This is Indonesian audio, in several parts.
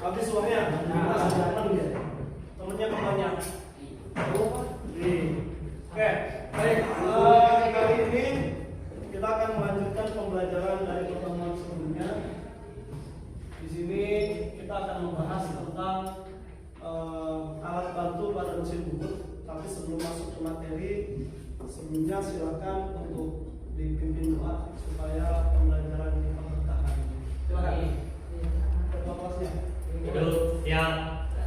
Habis uangnya, temennya kebanyak. Oke, baik. Kali ini kita akan melanjutkan pembelajaran dari pertemuan sebelumnya. Di sini kita akan membahas tentang alat bantu pada mesin bubut. Tapi sebelum masuk ke materi, sebelumnya silakan untuk dipimpin doa supaya pembelajaran kita bertahan. Silakan. Ketua kelasnya. Dulu siap,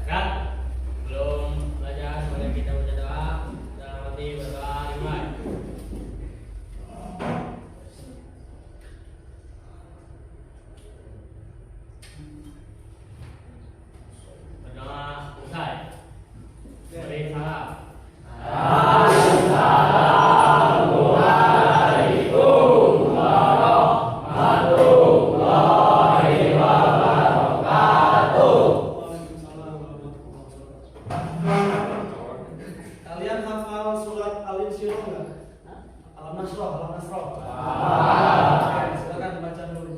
kan? Belum belajar, semuanya kita baca doa. Dalam hati berdoa dimulai. Berdoa usai. Beri salam. Kalian hafal surat Al-Insyirah nggak? Alam Nasroh, Alam Nasroh. Oke, silakan baca dulu.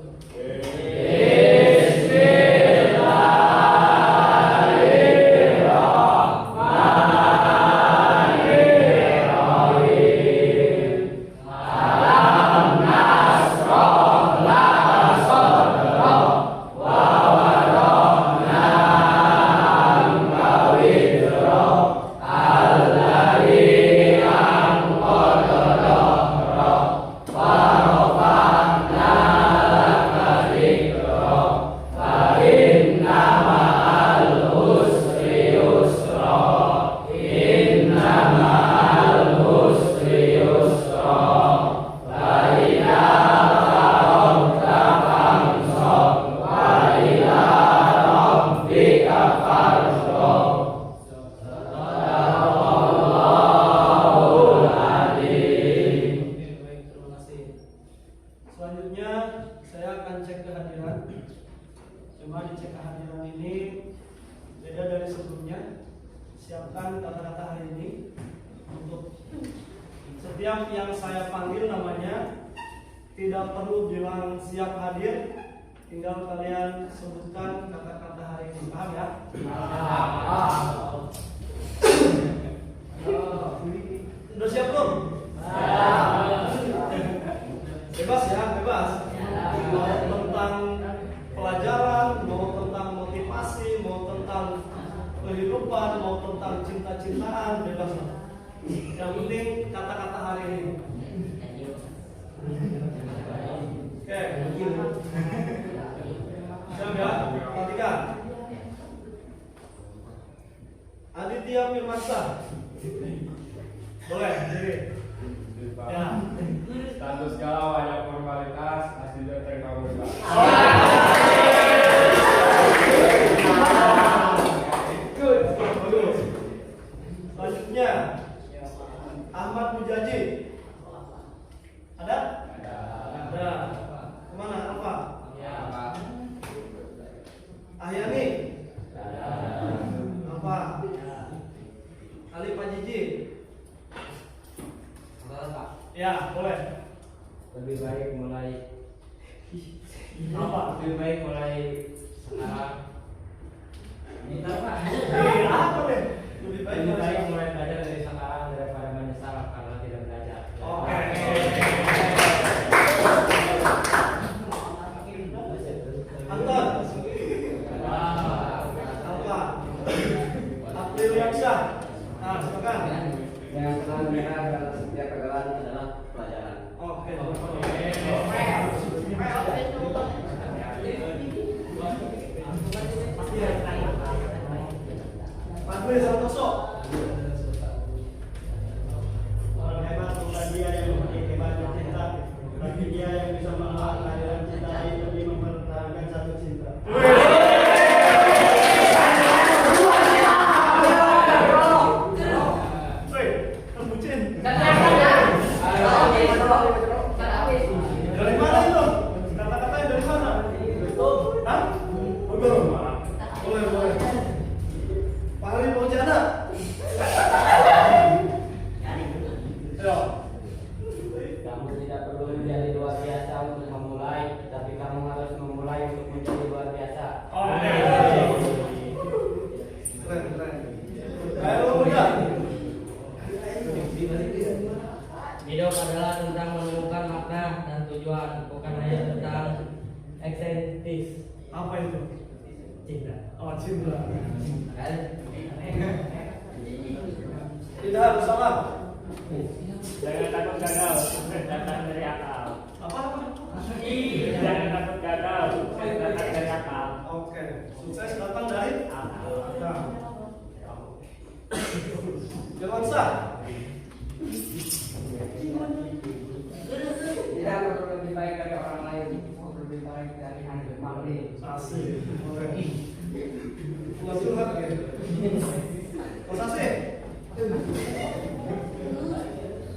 Selanjutnya saya akan cek kehadiran. Cuma di cek kehadiran ini beda dari sebelumnya. Siapkan kata-kata hari ini untuk setiap yang saya panggil namanya. Tidak perlu bilang siap hadir, tinggal kalian sebutkan kata-kata hari ini. Paham ya? Udah siap belum? Bebas ya, bebas. Mau tentang pelajaran, mau tentang motivasi, mau tentang kehidupan, mau tentang cinta-cintaan, bebas. Yang penting kata-kata hari ini. Oke, siap ya? Perhatikan. Aditya Firmansyah. Boleh, diri. Ya. Status galau hanya formalitas, aslinya terima kasih. Selanjutnya Ahmad Mujaji. Ada? Ada. Kemana? Apa? Ahyani. Apa? Ali Pajiji. Ya, boleh. Lebih baik mulai Apa? Lebih baik mulai sekarang. Ini apa? Apa deh? Lebih baik Mulai belajar dari sekarang daripada menyesal karena tidak belajar. Oke. Anton. Apa? April Yaksa. Nah, silakan. Yang senang mereka dalam setiap pergaulan adalah pelajaran. Oke. Tis. Apa itu? Cinta. Oh, cinta. Kan? Tidak harus salah. Jangan takut gagal, sukses datang dari akal. Apa? Jangan takut gagal, sukses datang dari akal. Oke, sukses datang dari Akal. Nah. Jangan sah. Tidak perlu lebih baik dari orang lain, perlu lebih baik dari Anda sendiri. Asik. Oke. Nggak curhat ya? Mas Asik.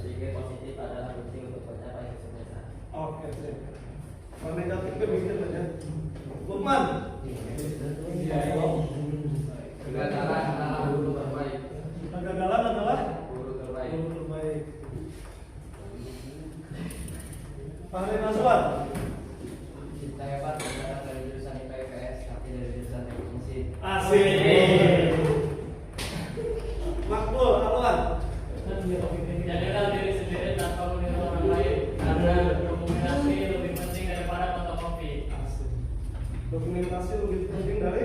Berpikir positif adalah kunci untuk mencapai kesuksesan. Oke, sip. Kalau negatifnya bikin aja. Lukman. Kegagalan adalah guru terbaik. Kegagalan adalah Guru terbaik. guru terbaik. Fahri Nazwan. Cinta hebat bukan dari jurusan IPS, tapi dari jurusan teknik mesin. Asik. Makbul Arwan. Jadilah diri sendiri tanpa meniru orang lain, karena dokumentasi lebih penting daripada fotokopi. Asik. Dokumentasi lebih penting dari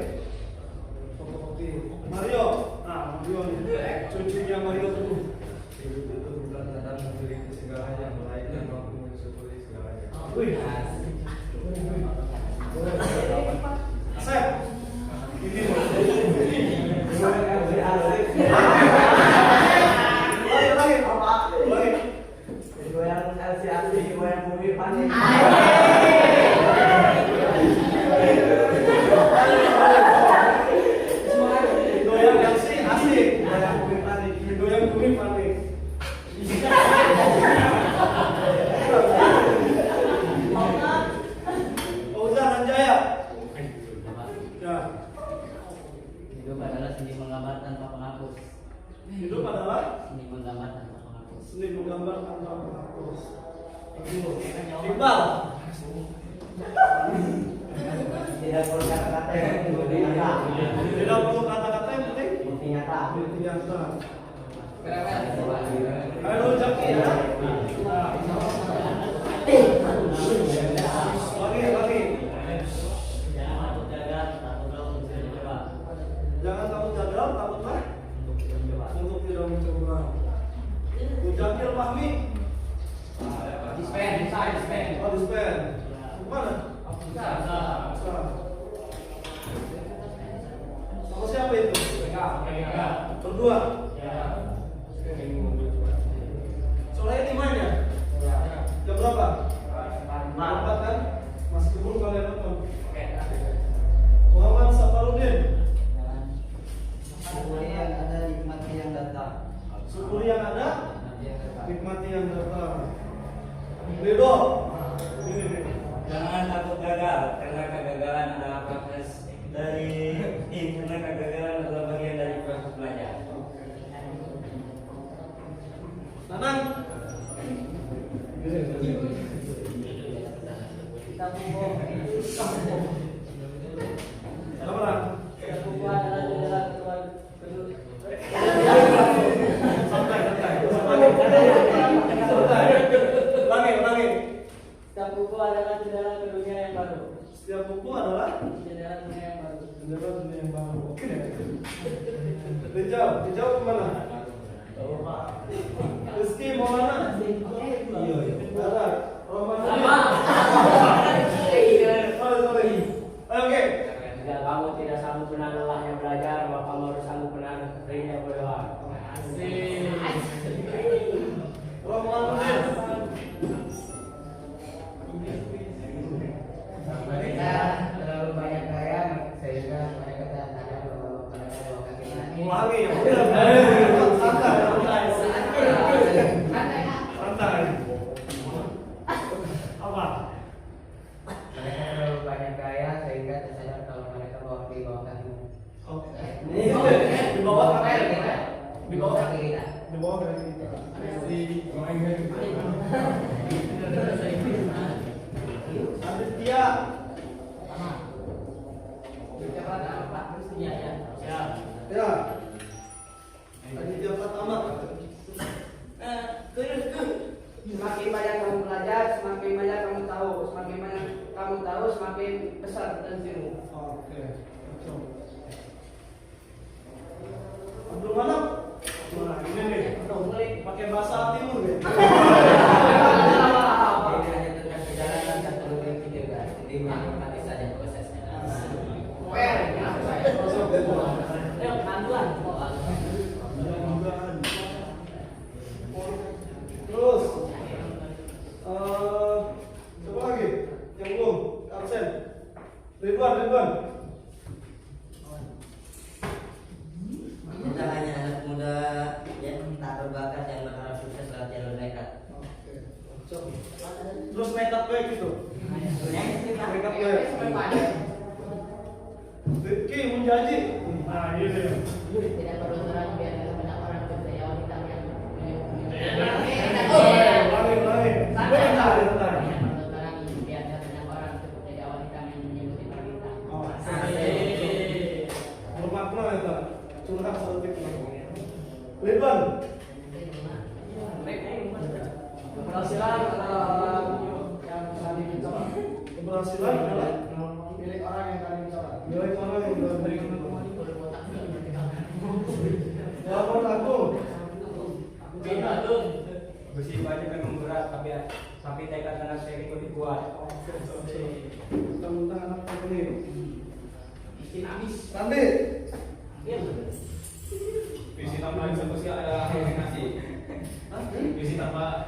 fotokopi. Mario. Nah, Mario nih. Cucunya Mario tuh. Hidup itu bukan tentang memiliki segalanya, melainkan mampu mensyukuri segalanya. Wih. Asep. Ini. Lagi. Goyang LC goyang bumi panik. Goyang yang sih asik. Goyang bumi panik. Goyang bumi panik. Fauzan Anjaya. Ya. Hidup adalah seni menggambar tanpa penghapus. Hidup adalah Seni menggambar tanpa penghapus. seni menggambar tanpa menghapus. Iqbal. Tidak perlu kata-kata yang penting nyata. Tidak perlu kata-kata yang penting. Bukti nyata. Bukti nyata. Keren-keren. Ayo Jaki ya. Nah. Lagi. Jangan takut gagal, takutlah untuk tidak mencoba. Jangan takut gagal, takutlah Untuk tidak mencoba. untuk tidak mencoba. Mujakil Fahmi. Dispen. Oh, dispen. Mana? Bisa. Sama siapa itu? Berdua. Sore ini main ya? Jam berapa? Jam 4 kan? Masih kebun kalian nonton. Muhammad Safarudin. Syukuri yang ada, nikmati yang datang. Syukuri yang ada, Nikmati yang datang. nikmati yang datang. Ridho. Ini nih. Jangan takut gagal, karena kegagalan adalah proses karena kegagalan adalah bagian dari proses belajar. Nanang. Kita buku. Apa? Kita buku adalah jendela kedua. Santai. Ulangi. Setiap buku adalah jendela ke dunia yang baru. Setiap buku adalah Jendela dunia yang baru. jendela dunia yang baru. Oke. Dijawab kemana? Rizky Maulana. Ada. Roman. Sorry. Oke. Jika kamu tidak sanggup menahan lelahnya belajar, maka kamu harus sanggup menahan keringnya berdoa. Roman. Mereka terlalu banyak gaya sehingga mereka tidak sadar bahwa mereka bawa kaki kaki. Ulangi. Santai. Apa? Mereka terlalu banyak gaya sehingga tidak sadar kalau mereka bawa di bawah kaki. Oke. Di bawah kaki kita. Di bawah kaki kita. Di bawah dari kita. Aditya. Ya. Aditya Pratama. Semakin banyak kamu belajar, semakin banyak kamu tahu. Semakin banyak kamu tahu, semakin besar Oke. Abdul Manap. Nah, ini nih. Pakai bahasa timur ya. Ini hanya tentang perjalanan dan program video kan. Jadi menikmati saja prosesnya. Ayo, bantuan. Terus, coba lagi yang belum absen. Ridwan. Kita hanya anak muda yang tak berbakat yang berharap sukses lewat jalur nekat. Terus nekat baik gitu. Nekat baik. Rifki menjanji. Nah, ini. Tidak perlu terang biar banyak orang percaya wanita yang Lain. Bentar. Bermakna itu. Curhat seperti itu. Ridwan. Keberhasilan yang tadi dicoba. Keberhasilan adalah Milik orang yang tadi dicoba. milik orang yang beri Jawaban aku. Besi banyak kan memberat tapi tekad anak saya ikut kuat. Tentang anak ini. Bikin habis. Randi. Visi tanpa eksekusi adalah halusinasi. Visi tanpa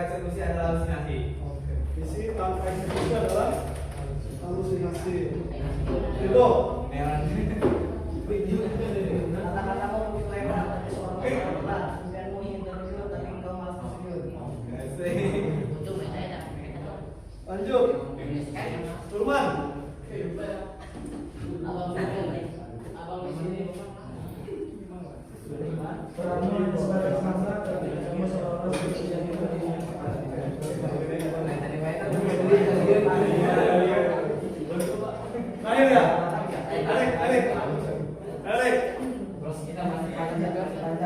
eksekusi adalah halusinasi. Oke. Visi tanpa eksekusi adalah halusinasi. Itu. Kata-kata kamu begitu lebar, tapi seorang orang dan mau ingin terus tapi engkau malas tersenyum. Lanjut. Turman. Abang di sini. Perannya sebagai masa dan kamu seorang Ayo ya. Alik. Terus kita masih panjang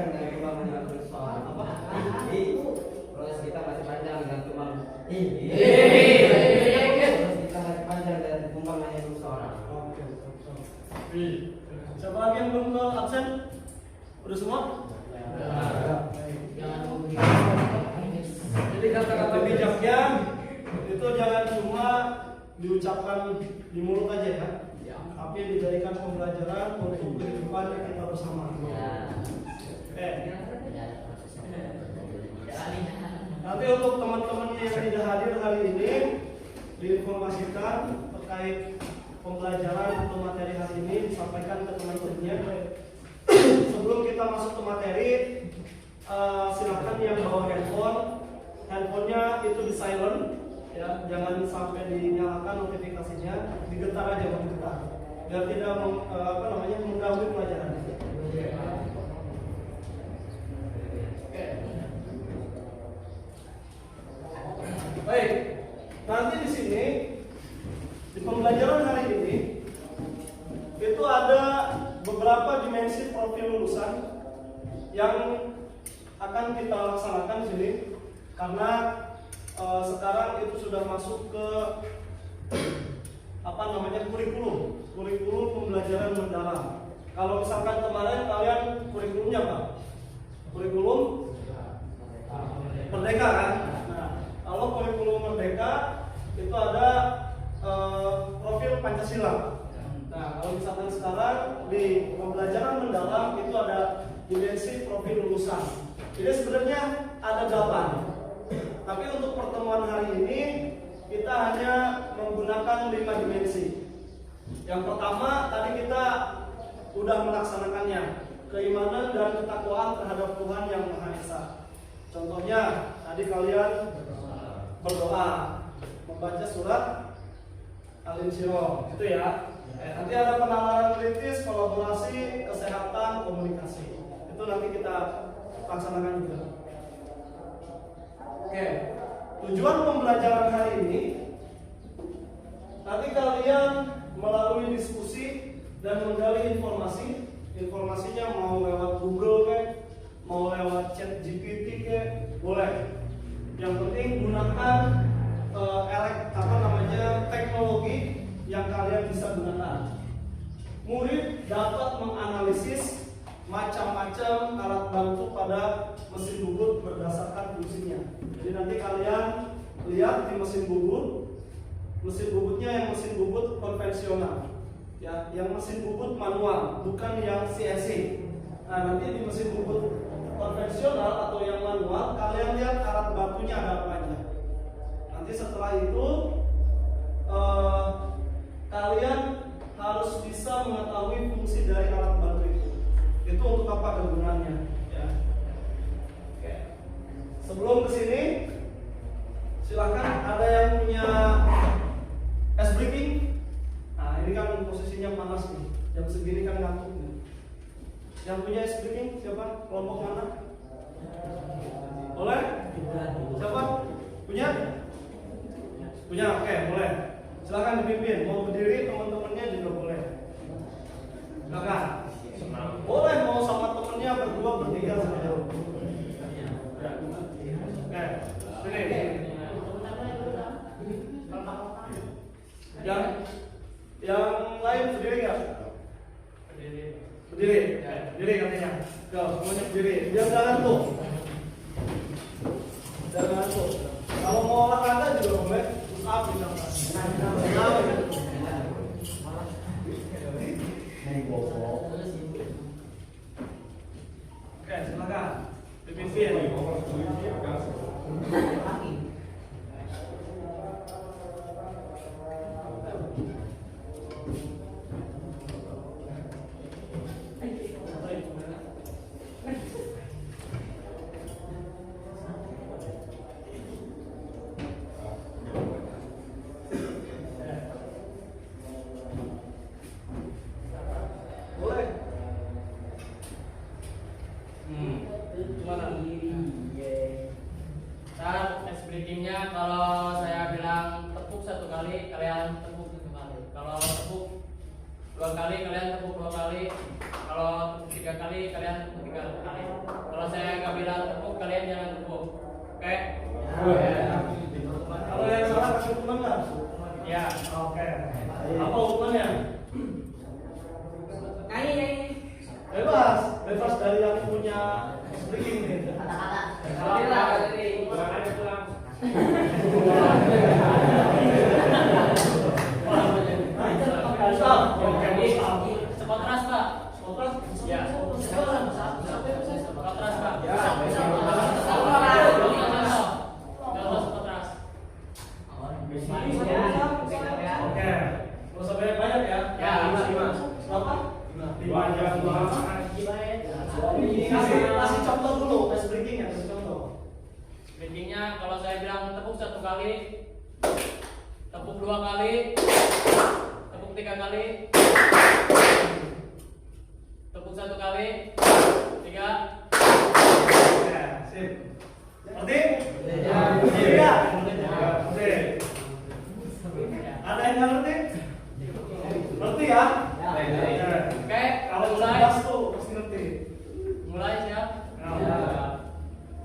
dengan tumbang menyentuh soal. Terus kita masih panjang dengan tumbang. Terus kita masih panjang dengan tumbang menyentuh soal. Siapa lagi yang belum ke absen? Udah semua? Jadi kata-kata bijaknya itu jangan cuma diucapkan di mulut aja ya, tapi dijadikan pembelajaran untuk kehidupan kita bersama. Nanti untuk teman-teman yang tidak hadir hari ini diinformasikan terkait pembelajaran atau materi hari ini, disampaikan ke teman-temannya. Sebelum kita masuk ke materi, silakan yang bawa handphonenya itu di silent ya, jangan sampai dinyalakan notifikasinya, digetar aja digetar biar tidak mengganggu pelajaran. Baik, nanti di sini di pembelajaran hari ini itu ada beberapa dimensi profil lulusan yang akan kita laksanakan di sini karena sekarang itu sudah masuk ke kurikulum pembelajaran mendalam. Kalau misalkan kemarin kalian kurikulumnya apa? Kurikulum Merdeka kan? Nah, kalau kurikulum Merdeka itu ada profil Pancasila. Nah, kalau misalkan sekarang di pembelajaran mendalam itu ada dimensi profil lulusan. Jadi sebenarnya ada 8. Tapi untuk pertemuan hari ini kita hanya menggunakan 5 dimensi. Yang pertama tadi kita sudah melaksanakannya, keimanan dan ketakwaan terhadap Tuhan yang Maha Esa. Contohnya tadi kalian berdoa, membaca surat Al-Insyirah, itu ya. Nanti ada penanganan kritis, kolaborasi, kesehatan, komunikasi. Itu nanti kita laksanakan juga. Oke, tujuan pembelajaran hari ini nanti kalian melalui diskusi dan menggali informasi. Informasinya mau lewat Google mau lewat chat GPT boleh. Yang penting gunakan teknologi yang kalian bisa gunakan. Murid dapat menganalisis macam-macam alat bantu pada mesin bubut berdasarkan fungsinya. Jadi nanti kalian lihat di mesin bubutnya yang mesin bubut konvensional, ya, yang mesin bubut manual, bukan yang CNC. Nah, nanti di mesin bubut konvensional atau yang manual, kalian lihat alat bantunya ada apa aja. Nanti setelah itu kalian harus bisa mengetahui fungsi dari alat bantu itu. Itu untuk apa kegunaannya? Ya. Oke. Sebelum kesini, silakan ada yang punya es breaking. Nah, ini kan posisinya panas nih. Jam segini kan ngantuk nih. Yang punya es breaking siapa? Kelompok mana? Boleh? Siapa? Punya? Punya, oke, boleh. Silakan dipimpin. Mau berdiri teman-temannya juga boleh. Silakan. Boleh mau sama temennya berdua, bertiga saja. Oke, sini. Yang lain berdiri nggak? Berdiri katanya. Semuanya berdiri. Biar jangan ngantuk. Jangan ngantuk. Kalau mau olahraga juga boleh. Push up bisa. Oke, silakan. Dipimpin. Boleh. Gimana? Saat es breakingnya, kalau saya bilang tepuk 1 kali, kalian tepuk 1 kali. Kalau tepuk 2 kali, kalian tepuk 2 kali. Kalau tepuk 3 kali, kalian tepuk 3 kali. Kalau saya nggak bilang tepuk, kalian jangan tepuk. Oke? Kalau yang salah kasih hukuman nggak? Ya. Oke. Apa hukumannya? Bebas dari yang punya breaking nih. Cepat keras, Pak. Ya. Cepat keras, Pak. Oke. Kalau sampai banyak ya? Ya, 5. Berapa? 5. Kasih contoh dulu, tes breaking ya, kasih contoh. Breakingnya kalau saya bilang tepuk 1 kali, tepuk 2 kali, tepuk 3 kali, tepuk 1 kali, 3. Oke, sip. Ngerti? Iya. Oke. Ada yang nggak ngerti? Ngerti ya? Oke, Kalau mulai. jelas tuh pasti ngerti. Mulai siap? Ya.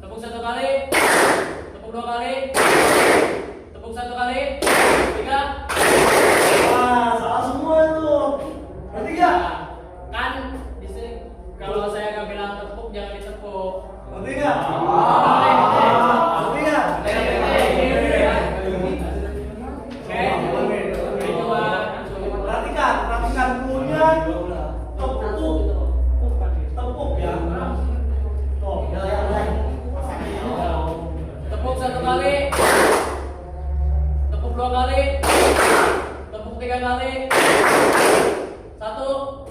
Tepuk 1 kali, tepuk 2 kali, tepuk 1 kali, 3. Wah, salah semua itu. Ngerti nggak? Kan di sini kalau saya nggak bilang tepuk jangan ditepuk. Ngerti nggak? Ngerti nggak? Perhatikan punya tepuk ya. Tepuk 1 kali, tepuk 2 kali, tepuk 3 kali, 1.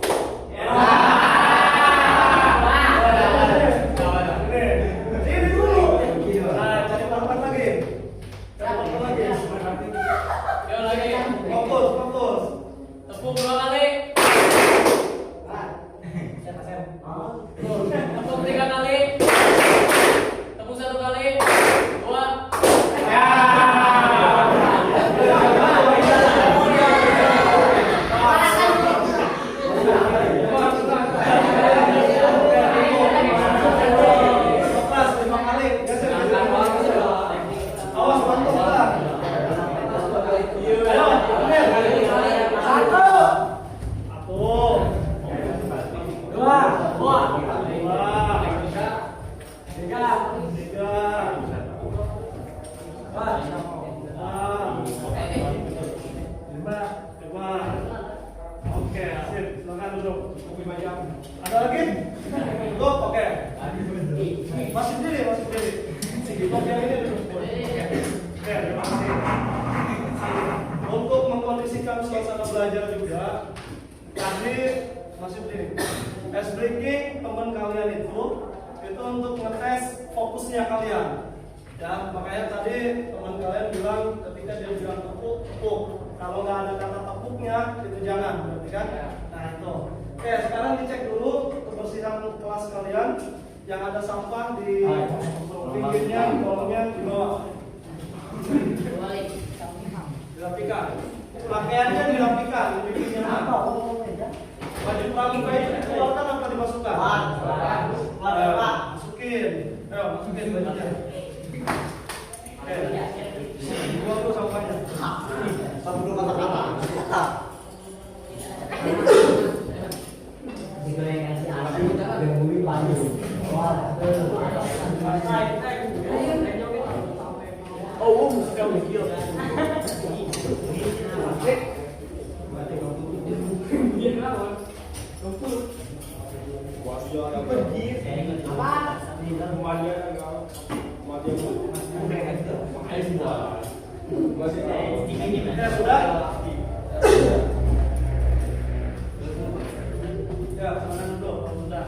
Ini dulu. Nah, cari tempat lagi. Yuk lagi. Fokus. Tepuk 2 kali, tepuk 3 kali, tepuk 1 kali, 2. 5 jam. Ada lagi? Cukup, oke. Masih berdiri, masih berdiri. Cukup yang ini dulu. Oke, terima kasih. Untuk mengkondisikan suasana belajar juga, tadi masih berdiri. Ice breaking teman kalian itu untuk ngetes fokusnya kalian. Ya, makanya tadi teman kalian bilang ketika dia bilang tepuk, tepuk. Kalau nggak ada kata tepuknya, itu jangan, berarti kan? Nah itu. Oke, sekarang dicek dulu kebersihan kelas kalian. Yang ada sampah di pinggirnya, kolomnya di bawah. Dirapikan. Pakaiannya dirapikan, pinggirnya apa? Baju pramuka itu dikeluarkan apa dimasukkan? Masukin. Ayo, masukin bajunya. Oke. Buang tuh sampahnya. Satu dua kata-kata. Jika yang ngasih asi, yang bumi panas. Wah, Oh, sudah mikir. Ya sudah. Ya, sana dulu. Sudah.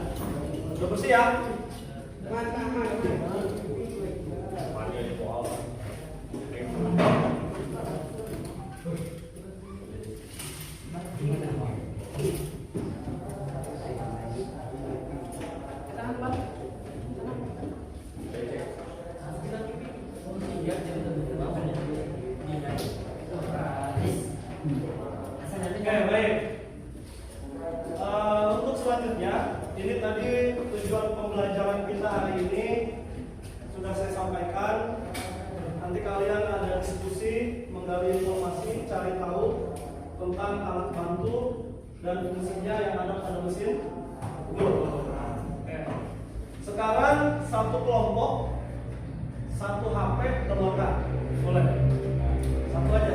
Sudah bersih ya? Oke, baik. Untuk selanjutnya, ini tadi tujuan pembelajaran kita hari ini sudah saya sampaikan. Nanti kalian ada diskusi, menggali informasi, cari tahu tentang alat bantu dan fungsinya yang ada pada mesin Google. Oke. Sekarang satu kelompok, satu HP downloadkan. Boleh? Satu aja.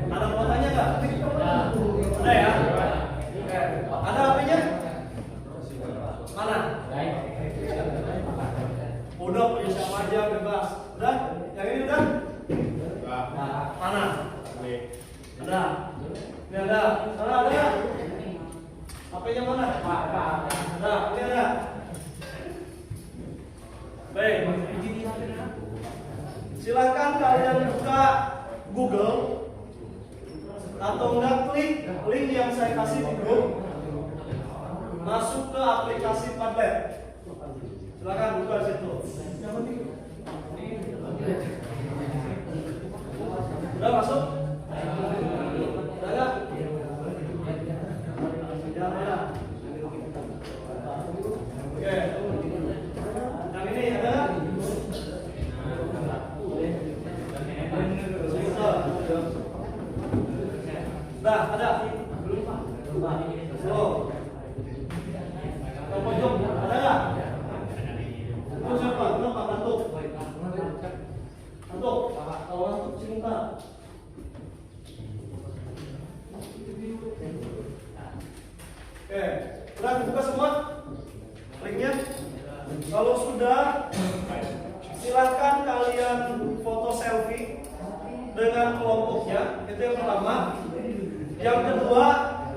Ada kuotanya nggak? Ada ya? Oke. Ada HP-nya? Mana? Udah punya siapa aja bebas. Udah? Yang ini udah? Mana? Ada. Ini ada. Sana ada nggak? HP-nya mana? Ada. Ini ada. Baik. Silakan kalian buka Google atau enggak klik link yang saya kasih di grup, masuk ke aplikasi Padlet. Silakan buka situ. Udah masuk? Udah nggak? Ya. Oke. Yang ini ada nggak? Nah, ada. Oh. Yang pojok ada nggak? Itu siapa? Kenapa? Ngantuk. Ngantuk. Kalau ngantuk si muka. Oke, udah dibuka semua linknya. Kalau sudah, silakan kalian foto selfie dengan kelompoknya. Itu yang pertama. Yang kedua,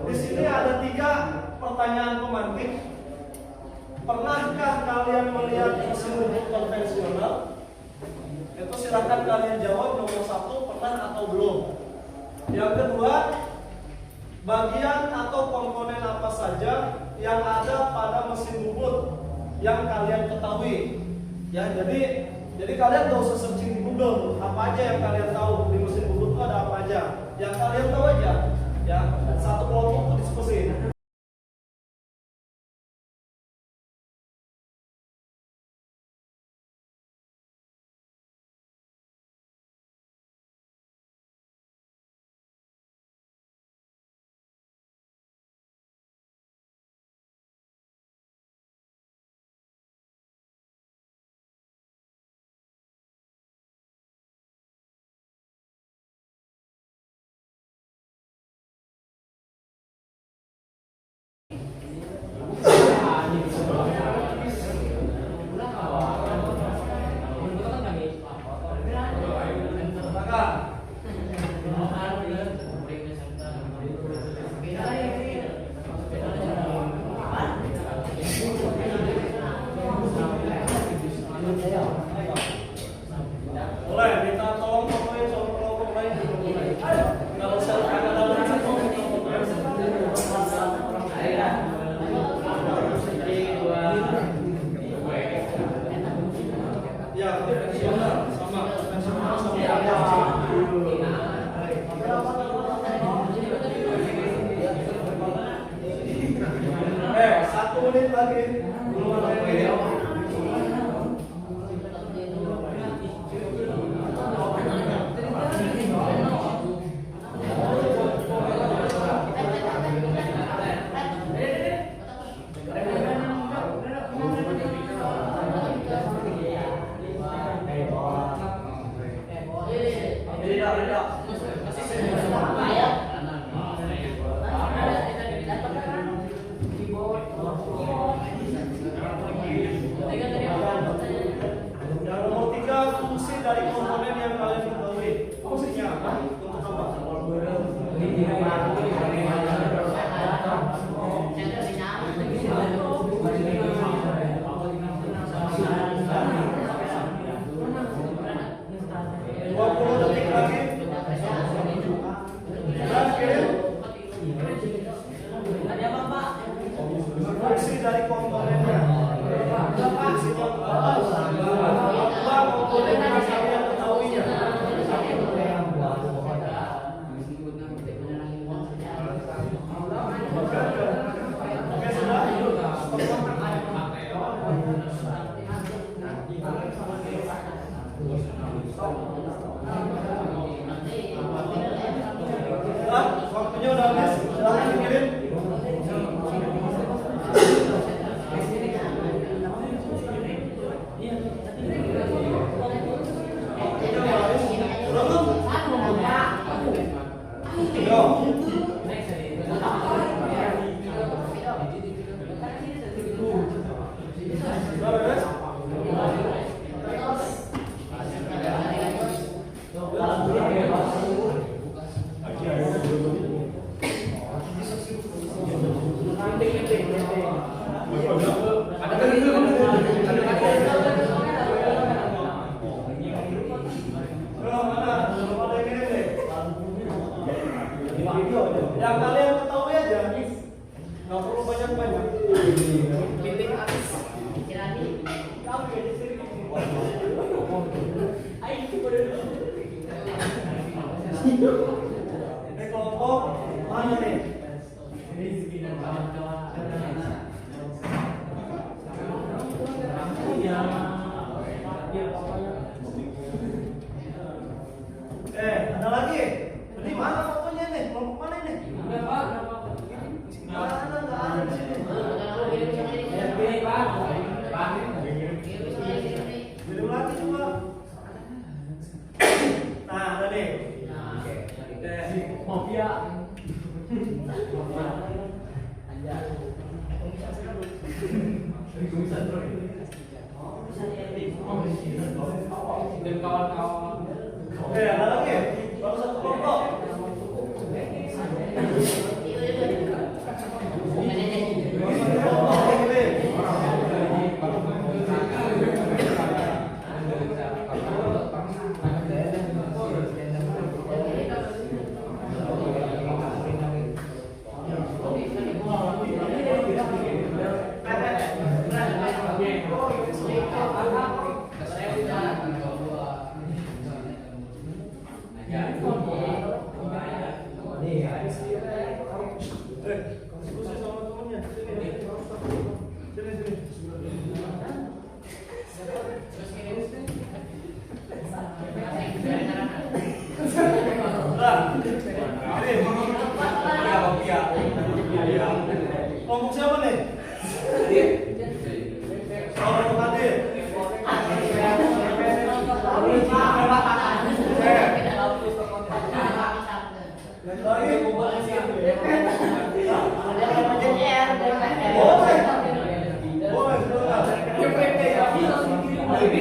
di sini ada 3 pertanyaan pemantik. Pernahkah kalian melihat mesin bubut konvensional? Itu silakan kalian jawab nomor 1, pernah atau belum. Yang kedua, bagian atau komponen apa saja yang ada pada mesin bubut yang kalian ketahui. Ya, jadi kalian gak usah searching di Google apa aja yang kalian tahu di mesin bubut itu ada apa aja. Yang kalian tahu aja. Ya, satu kelompok itu diskusi. menit lagi. Belum ada ini. Yang nomor 3, fungsi dari komponen yang kalian ketahui. Fungsinya apa? Untuk apa? Dua puluh detik lagi. Terakhir. Fungsi dari komponennya. Fungsinya apa? Komponen yang kalian ketahuinya. Oke, sudah? Sudah? Waktunya udah habis. Silahkan dikirim. Yang kalian ketahui aja, nggak perlu banyak-banyak. Ini kelompok mana nih? Ada lagi? Ini mana fotonya nih? Kelompok mana ini? Mana nggak ada di sini? Biru lagi coba. Nah, ada nih. Mafia. Dan kawan-kawan. Oke, ada lagi? Baru satu kelompok. Diskusi sama temennya. Kelompok siapa nih? Kelompok Hadir.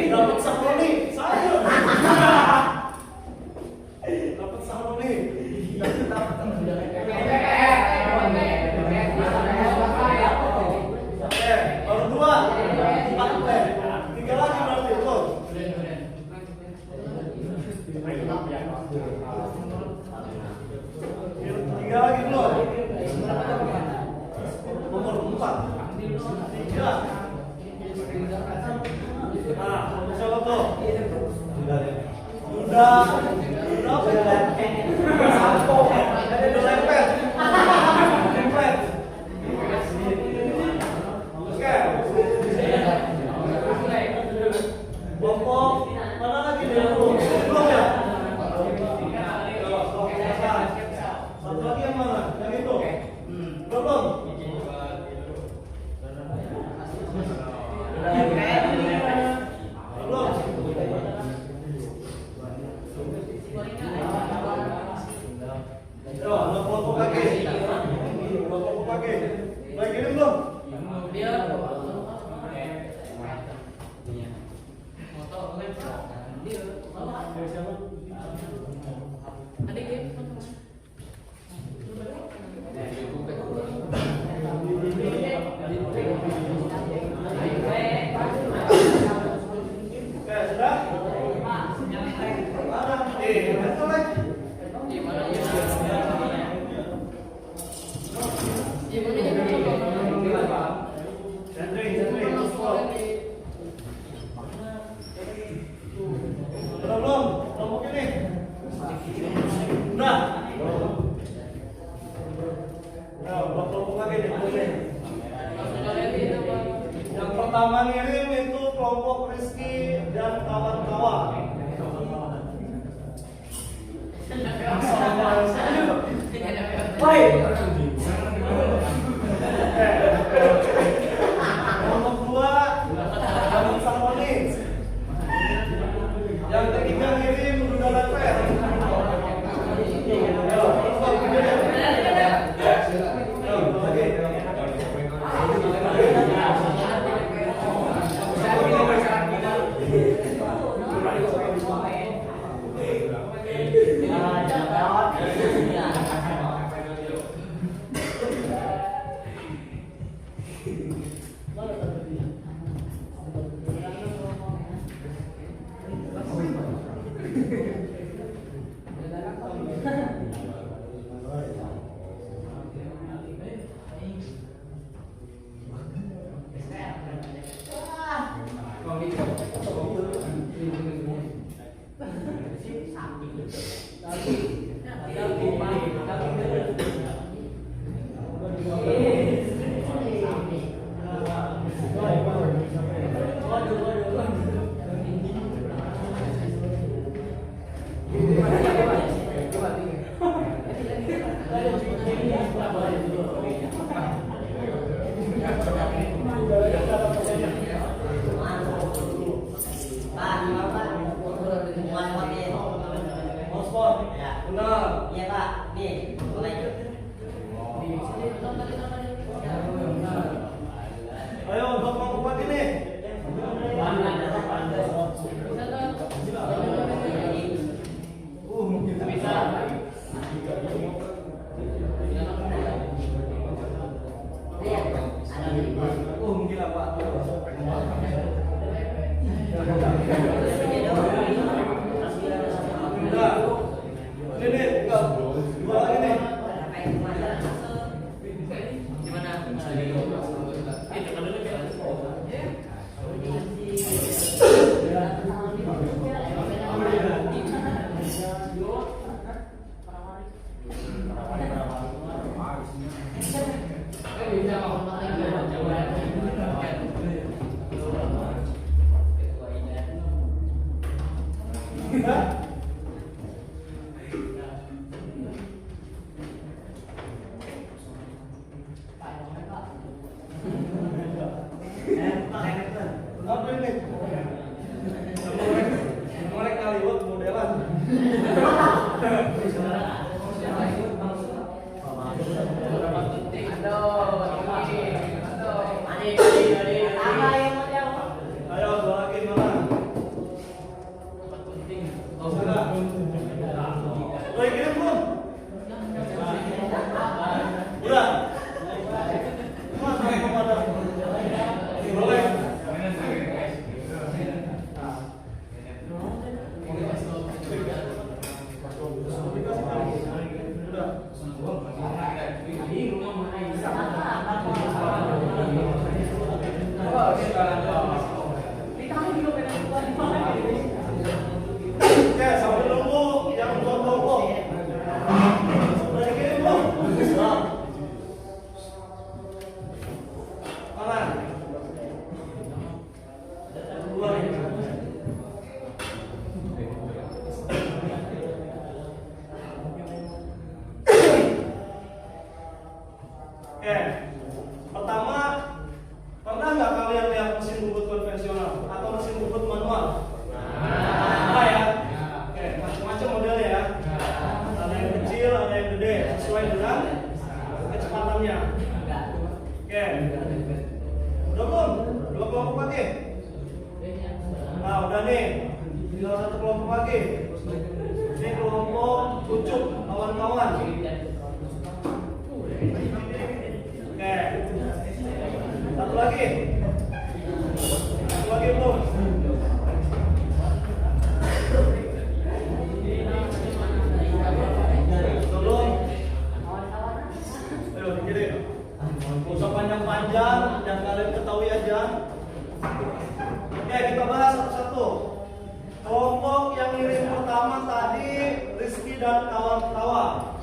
Dapat sahroni, saya. Dapat sahroni. Baru 2, 4, 3 lagi berarti tuh. Tiga lagi belum? Nomor 4. 3. Nah, siapa tuh? Udah sampo. Ada udah lempet. belum? Belum. Yo, ada kelompok lagi. Kelompok lagi. Baik ini belum? Dia Oke, sudah? Ada. Betul lagi. Udah belum? Kelompok ini? Udah? Nah, kelompok lagi nih. Yang pertama ngirim itu kelompok Rizky dan kawan-kawan. Kelompok dua Hanum Salmoni. Yang ketiga ngirim Bunda Lepet. Benar. Iya Pak, nih, mulai. Ayo untuk kelompok ini. Oke. Pertama, pernah nggak kalian lihat mesin bubut konvensional atau mesin bubut manual? Pernah ya? Oke, macam-macam modelnya ya. Ada yang kecil, ada yang gede, sesuai dengan kecepatannya. Oke. Udah belum? Dua kelompok lagi. Nah, udah nih. Tinggal satu kelompok lagi. Ini kelompok ucup kawan-kawan. Oke. Satu lagi. Satu lagi belum? Belum. Ayo, gini. Gak usah panjang-panjang, dan kalian ketahui aja. Oke, kita bahas satu-satu. Kelompok yang ngirim pertama tadi Rizky dan kawan-kawan.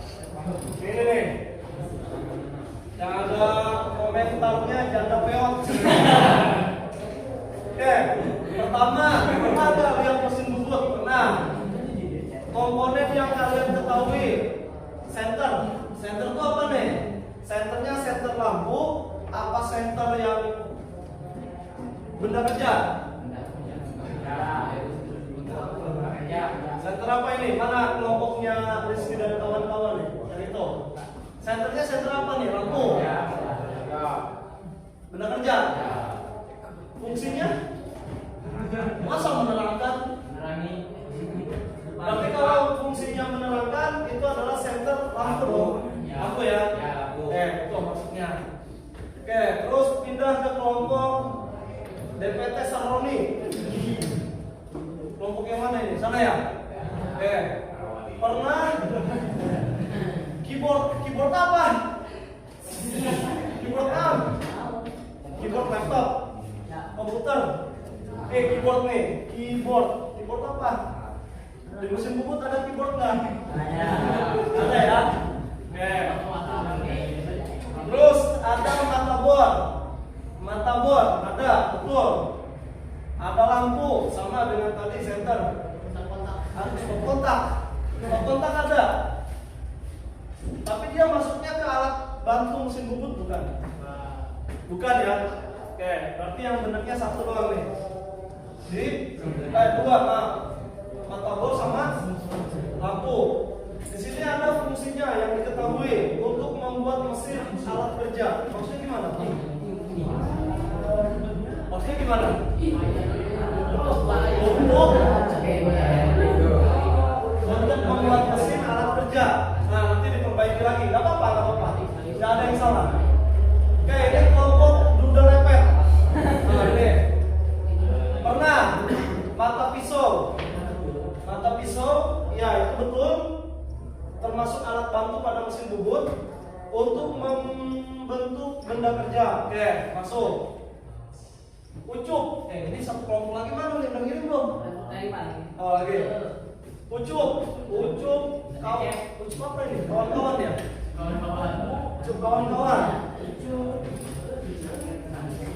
Ini nih. Yang ada komentarnya janda peot. Oke, pertama, pernah nggak lihat mesin bubut? Pernah. Komponen yang kalian ketahui, senter. Senter itu apa nih? Senternya senter lampu, apa senter yang benda kerja? Senter apa ini? Mana kelompoknya Rizky dan kawan-kawan nih? Yang itu. Senternya senter apa nih? Lampu. Benda kerja. Fungsinya? Masa menerangkan? Tapi kalau fungsinya menerangkan itu adalah senter lampu dong. Lampu ya? Itu maksudnya. Oke, terus pindah ke kelompok DPT Saroni. Kelompok yang mana ini? Sana ya? Oke. Pernah keyboard apa? Keyboard apa? Keyboard laptop, komputer. Keyboard nih, keyboard apa? Di mesin bubut ada keyboard nggak? Ada ya? Oke. Terus ada motherboard ada, betul. Ada lampu, sama dengan tadi center. Ada stop kontak ada. Tapi dia masuknya ke alat bantu mesin bubut bukan? Bukan ya? Oke, berarti yang benarnya satu doang nih. Dua, motherboard sama lampu. Di sini ada fungsinya yang diketahui untuk membuat mesin alat kerja. Maksudnya gimana? Maksudnya gimana? Untuk membuat mesin alat kerja. Nah, nanti diperbaiki lagi. Gak apa-apa. Gak ada yang salah. Oke, ini kelompok duda lepet. Nah, ini. Pernah mata pisau, ya itu betul. Termasuk alat bantu pada mesin bubut untuk membentuk benda kerja. Oke, masuk. Ucup. Ini satu kelompok lagi mana nih? Udah ngirim belum? Oh, lagi. Ucup apa ini? Kawan-kawan ya? Ucup kawan-kawan.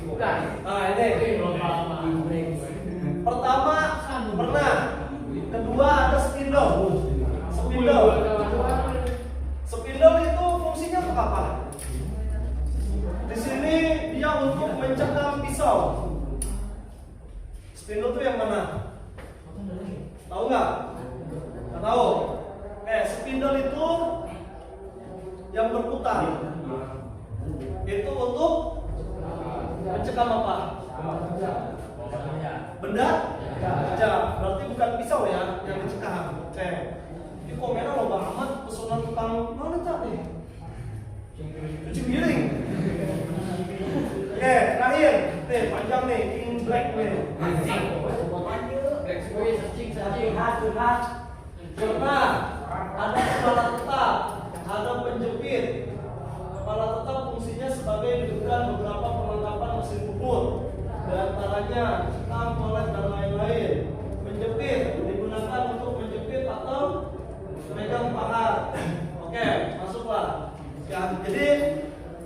Bukan. Nah, ini. Pertama, pernah. Kedua ada spindle. Spindle itu fungsinya untuk apa? Di sini dia untuk mencekam pisau. Spindle itu yang mana? Tahu nggak? Nggak tahu. Spindle itu yang berputar. Itu untuk mencekam apa? Benda kerja. Berarti bukan pisau ya yang dicekam. Ini komennya loba amat pesanan tentang mana tadi? Cuci piring. Terakhir, panjang nih, King Black nih. Pernah ada kepala tetap, ada penjepit. Kepala tetap fungsinya sebagai dudukan beberapa perlengkapan mesin bubut, di antaranya cekam, polet dan lain-lain. Penjepit digunakan untuk menjepit atau megang pahat. Oke, masuklah. Ya, jadi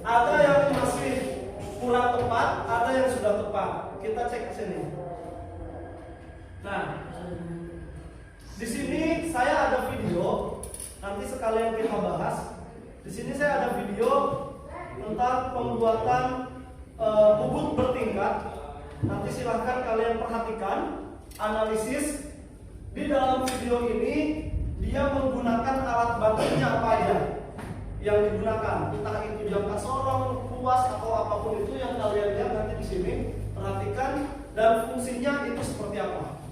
ada yang masih kurang tepat, ada yang sudah tepat. Kita cek ke sini. Nah, di sini saya ada video. Nanti sekalian kita bahas. Di sini saya ada video tentang tentang pembuatan bubut bertingkat. Nanti silahkan kalian perhatikan, analisis di dalam video ini dia menggunakan alat bantunya apa aja yang digunakan, entah itu jangka sorong, kuas atau apapun itu yang kalian lihat nanti di sini. Perhatikan dan fungsinya itu seperti apa.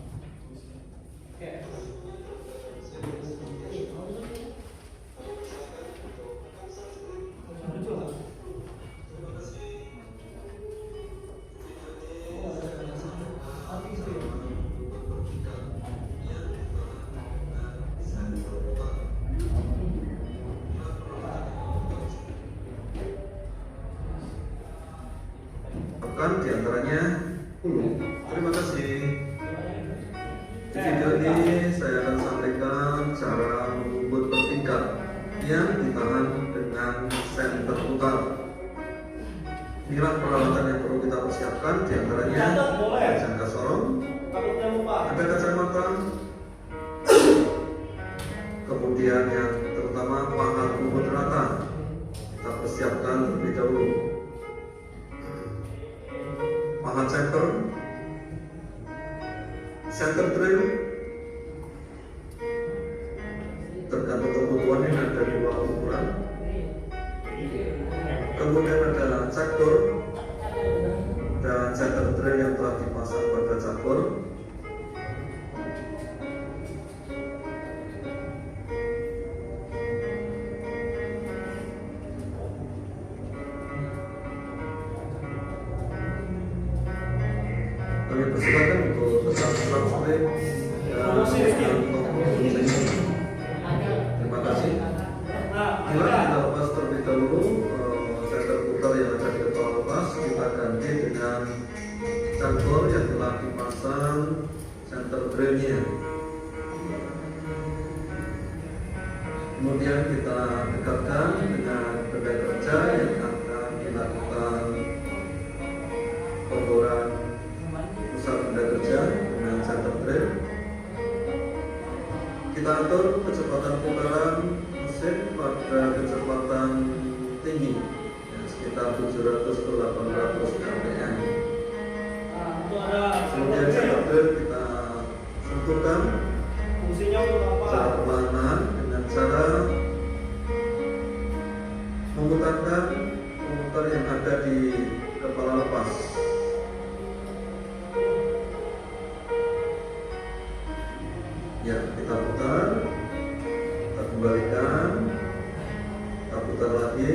Oke. Di antaranya hulu. Terima kasih. Di video ini saya akan sampaikan cara membuat bertingkat yang ditahan dengan senter putar. Inilah peralatan yang perlu kita persiapkan, di antaranya jangka sorong, ada kacamata, kemudian yang terutama pahat bubut rata. Kita persiapkan terlebih dahulu. Pahat center drill, tergantung kebutuhannya ada 2 ukuran. Kemudian ada cakbor dan center drill yang telah dipasang pada cakbor. Kami persilakan untuk tetap subscribe dan terima kasih. Bila kita lepas terlebih dahulu senter putar yang ada di kepala lepas, kita ganti dengan cakbor yang telah dipasang center drillnya. Kemudian kita dekatkan dengan benda kerja yang akan dilakukan pemboran pusat benda kerja dengan center drill. Kita atur kecepatan putaran mesin pada kecepatan tinggi sekitar 700 ke 800 rpm. Kemudian center drill kita sentuhkan secara perlahan dengan cara memutarkan pemutar yang ada di kepala lepas. Ya, kita putar, kita kembalikan, kita putar lagi.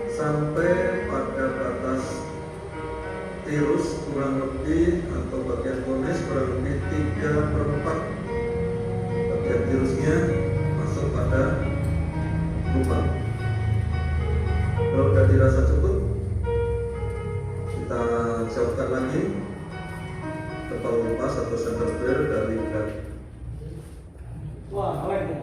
Sampai pada batas tirus kurang lebih atau bagian ponis kurang lebih 3/4 bagian tirusnya masuk pada lubang. Kalau sudah dirasa cukup, kita jauhkan lagi kepala lepas atau center drill dari belakang. Wah, keren ya.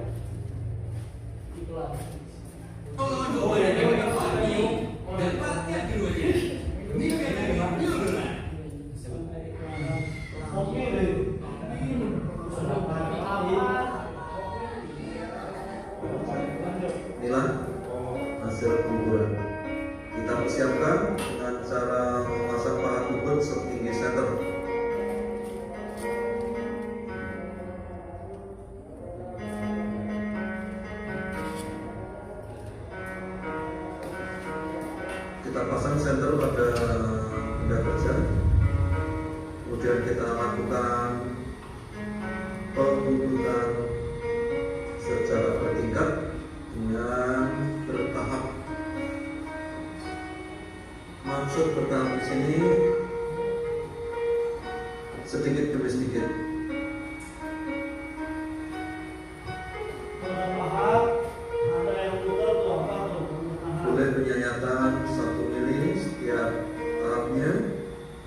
Inilah hasil pemburuan. Kita persiapkan dengan cara memasang pahat bubut setinggi center. Kita pasang center pada benda kerja. Kemudian kita lakukan pembubutan secara bertingkat dengan bertahap. Maksud bertahap di sini sedikit demi sedikit. Boleh penyayatan 1 mili setiap tahapnya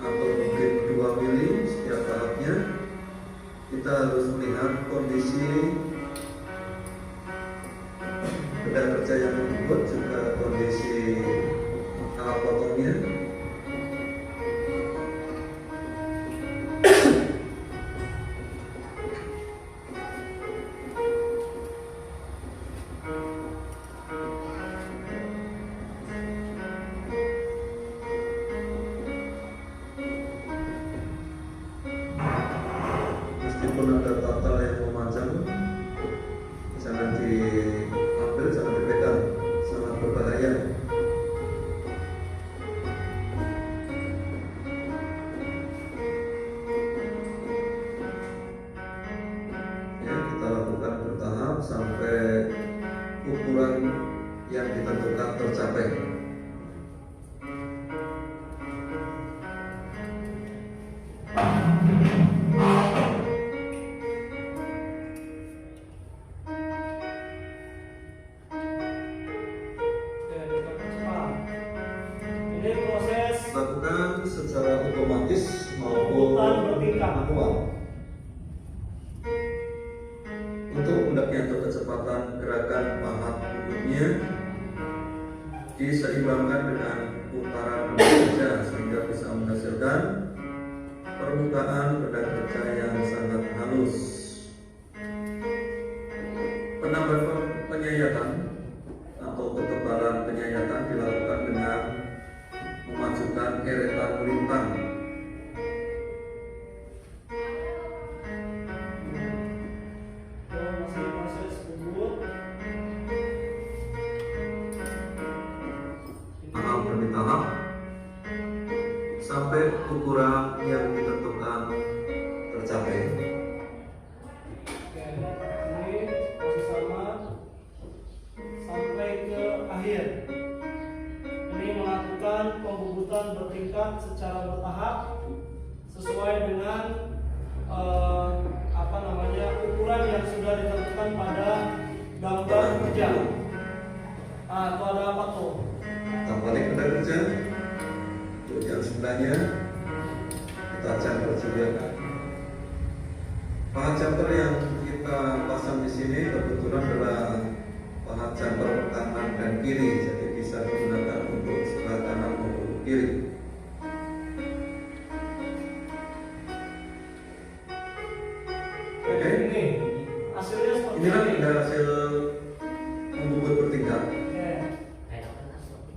atau mungkin 2 mili setiap tahapnya. Kita harus melihat kondisi benda kerja yang dibuat, juga kondisi alat potongnya. maupun ada tata yang memajang, jangan diambil, jangan dipegang, sangat berbahaya. Ya, kita lakukan bertahap sampai ukuran yang ditentukan tercapai. Oke, dipercepat. Ini proses Lakukan secara otomatis maupun pembukaan bertingkat. manual. Untuk hendaknya kecepatan gerakan pahat bubutnya diseimbangkan dengan putaran kerja sehingga bisa menghasilkan permukaan roda kerja yang sangat halus. Penambahan penyayatan atau ketebalan penyayatan dilakukan dengan memajukan eretan melintang. Masih proses bubut. Tahap demi tahap sampai ukuran yang ditentukan tercapai. Oke, ini masih sama sampai ke akhir. Ini melakukan pembubutan bertingkat secara bertahap sesuai dengan ukuran yang sudah ditentukan pada gambar kerja. Nah, itu ada apa tuh? Kita balik pada kerja. Untuk yang sebelahnya kita jumper juga. Pahat jumper yang kita pasang di sini kebetulan adalah pahat jumper kanan dan kiri, jadi bisa digunakan untuk sebelah kanan maupun kiri. Oke, ini hasilnya seperti Inilah ini. hasil membubut bertingkat. Oke.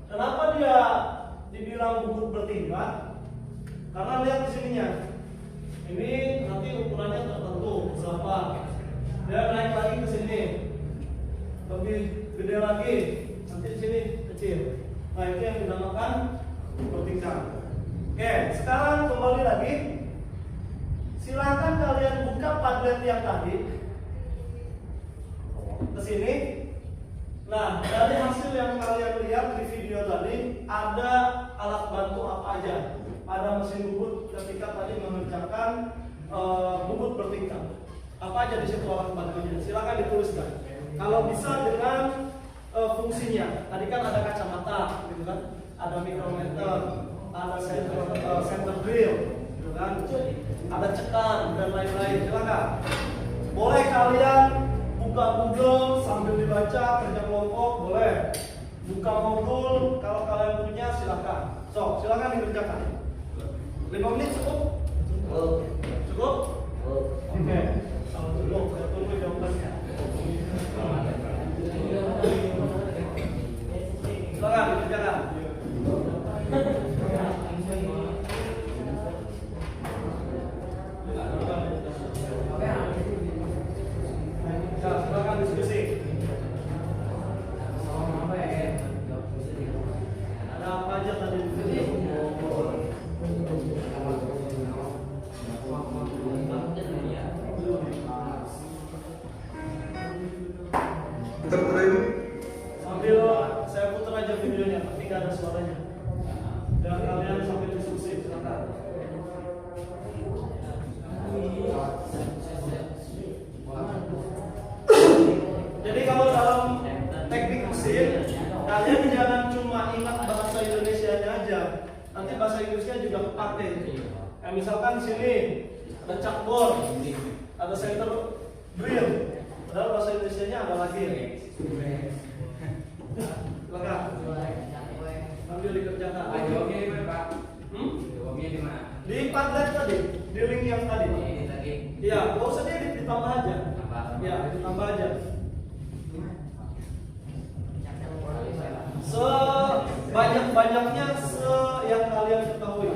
Kenapa dia dibilang bubut bertingkat? Karena lihat di sininya. Ini nanti ukurannya tertentu berapa. Dia naik lagi ke sini. Lebih gede lagi. Nanti di sini kecil. Nah, itu yang dinamakan bertingkat. Oke, sekarang kembali lagi. Silakan kalian buka Padlet yang tadi ke sini. Nah, dari hasil yang kalian lihat di video tadi, ada alat bantu apa aja? Ada mesin bubut ketika tadi mengerjakan bubut bertingkat. Apa aja di situ alat bantunya? Silakan dituliskan. Kalau bisa dengan fungsinya. Tadi kan ada kacamata, gitu kan? Ada mikrometer, ada center drill, gitu kan? Ada cekar dan lain-lain. Silakan. Boleh kalian buka Google sambil dibaca kerja kelompok, boleh. Buka modul kalau kalian punya, silakan. So, silakan dikerjakan. 5 menit cukup? Cukup? Oke. Kalau cukup, saya tunggu jawabannya. Silakan dikerjakan. Silakan diskusi. Ada apa aja tadi di sini? Tertrim. Sambil saya putar aja videonya, tapi nggak ada suaranya. Dan kalian sambil diskusi, silakan. Jadi kalau dalam teknik mesin, kalian jangan cuma ingat bahasa Indonesianya aja, nanti bahasa Inggrisnya juga kepake. Kayak misalkan di sini ada chalkboard, ada center drill, padahal bahasa Indonesianya ada lagi. Silakan. Sambil dikerjakan. Jawabnya di mana, Pak? Jawabnya di mana? Di Padlet tadi, di link yang tadi. Ini tadi. Iya, nggak usah diedit, ditambah aja. Apa? Ya, ditambah aja. Sebanyak-banyaknya yang kalian ketahui.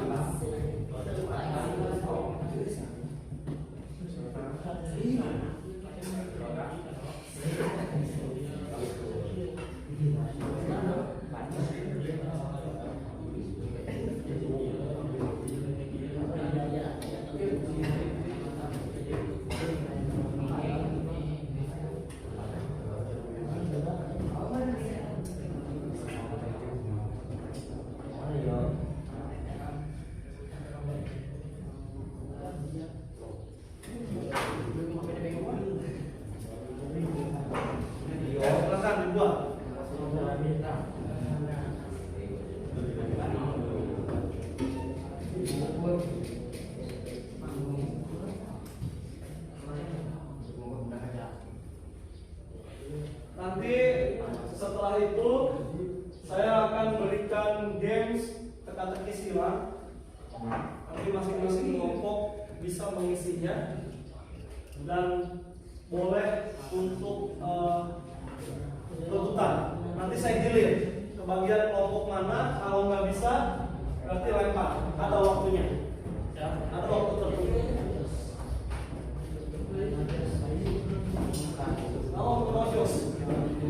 Silakan dibuat. Nanti setelah itu saya akan berikan games teka-teki silang. Nanti masing-masing kelompok bisa mengisinya dan boleh untuk rebutan. Nanti saya gilir ke bagian kelompok mana. Kalau nggak bisa berarti lempar. Ada waktunya, ya, ada waktu tertentu. Oh, proses.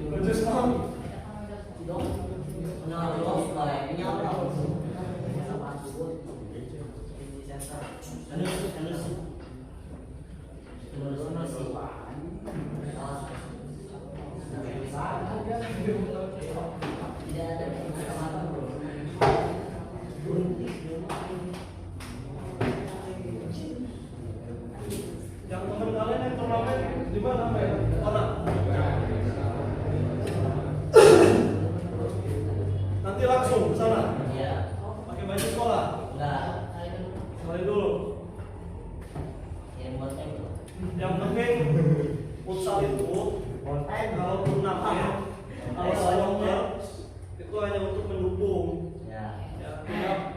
Proses non. Yang teman kalian yang turnamen di mana, Mbak? Mana? Nanti langsung ke sana. Pakai baju sekolah. Sekali dulu. Yang penting futsal itu kalau turnamen, kalau salonnya itu hanya untuk mendukung, ya,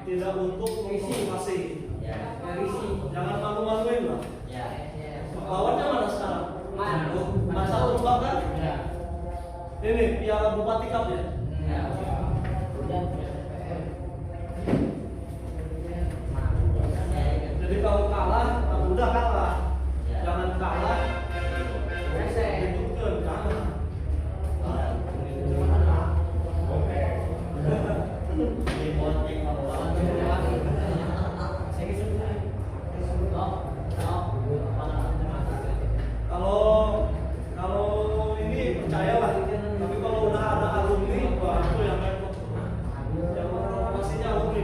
tidak untuk memprovokasi. Jangan malu-maluin lah. Lawannya mana sekarang? Masa lomba kan? Ini Piala Bupati Cup ya? Jadi kalau kalah, udah kalah. Jangan kalah. Tunjukkan kalah. Kalau ini percayalah, tapi kalau udah ada alumni, wah itu yang repot. Yang provokasinya alumni.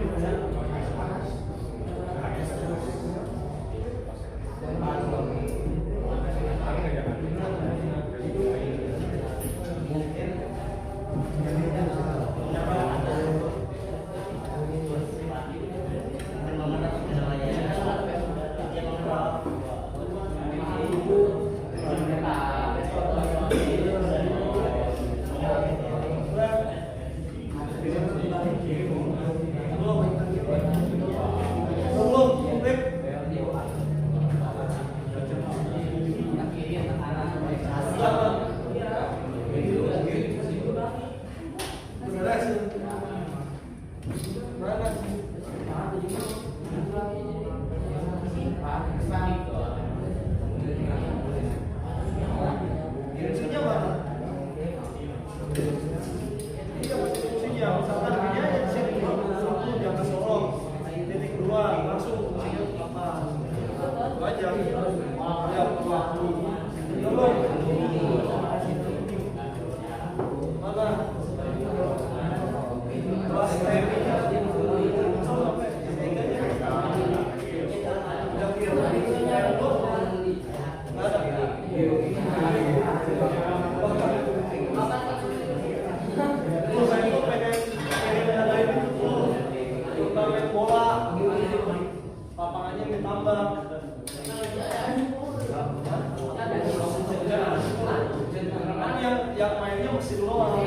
Yang mainnya mesin doang. 10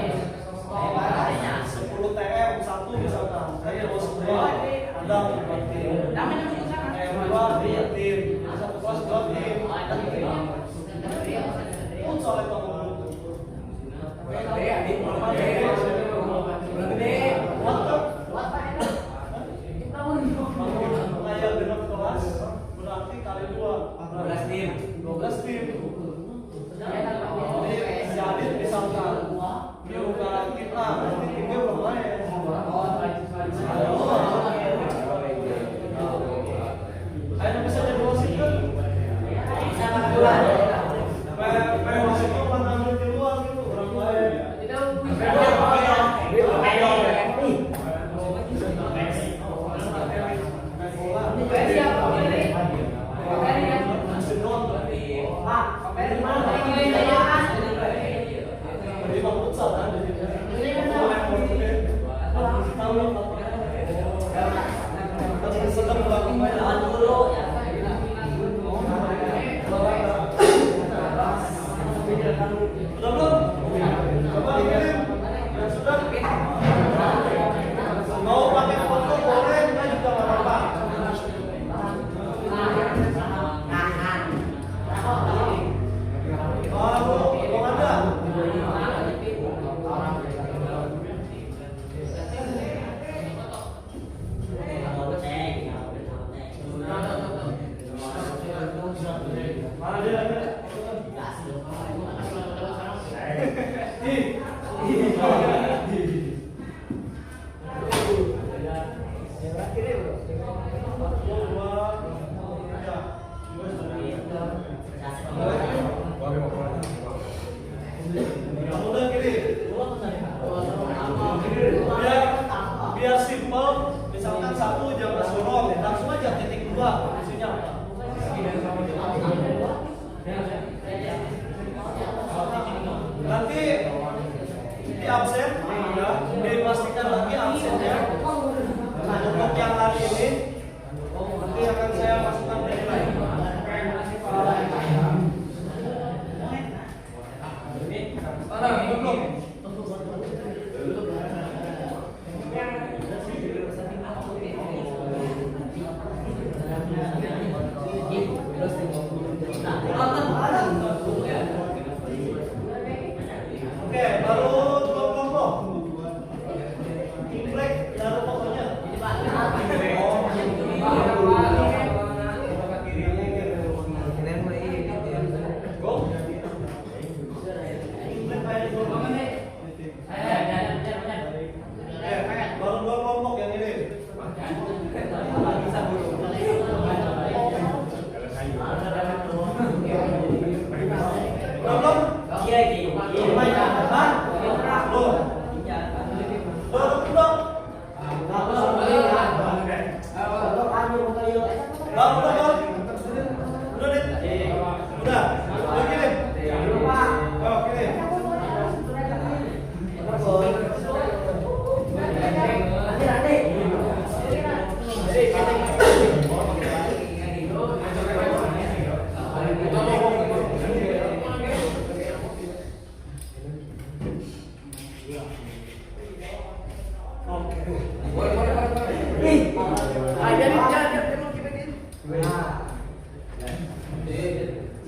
TM 1 misalkan. Saya mau 10 ada 4 tim. TM 2 3 tim. Satu kelas 2 tim. Futsal itu kayak genap kelas berarti kali 2 12 tim. prinsip. Jadi misalkan diukaran kita, berarti timnya belum main. Ayo bisa jadi wasit kan? Kayak wasit itu pernah ambil di luar gitu, orang lain. Udah belum? Coba dikirim. Sudah? Mau pakai foto boleh, kita juga nggak apa-apa. Belum ada. Mana dia? Biar simpel, misalkan satu jangan sorong, langsung aja titik dua, isinya apa? Nanti di absen, ya, dipastikan lagi absennya. Nah, untuk yang hari ini, nanti akan saya masukkan nilai. Belum. Oke, baru dua kelompok. Imlek dan pokoknya. Baru dua kelompok yang ini.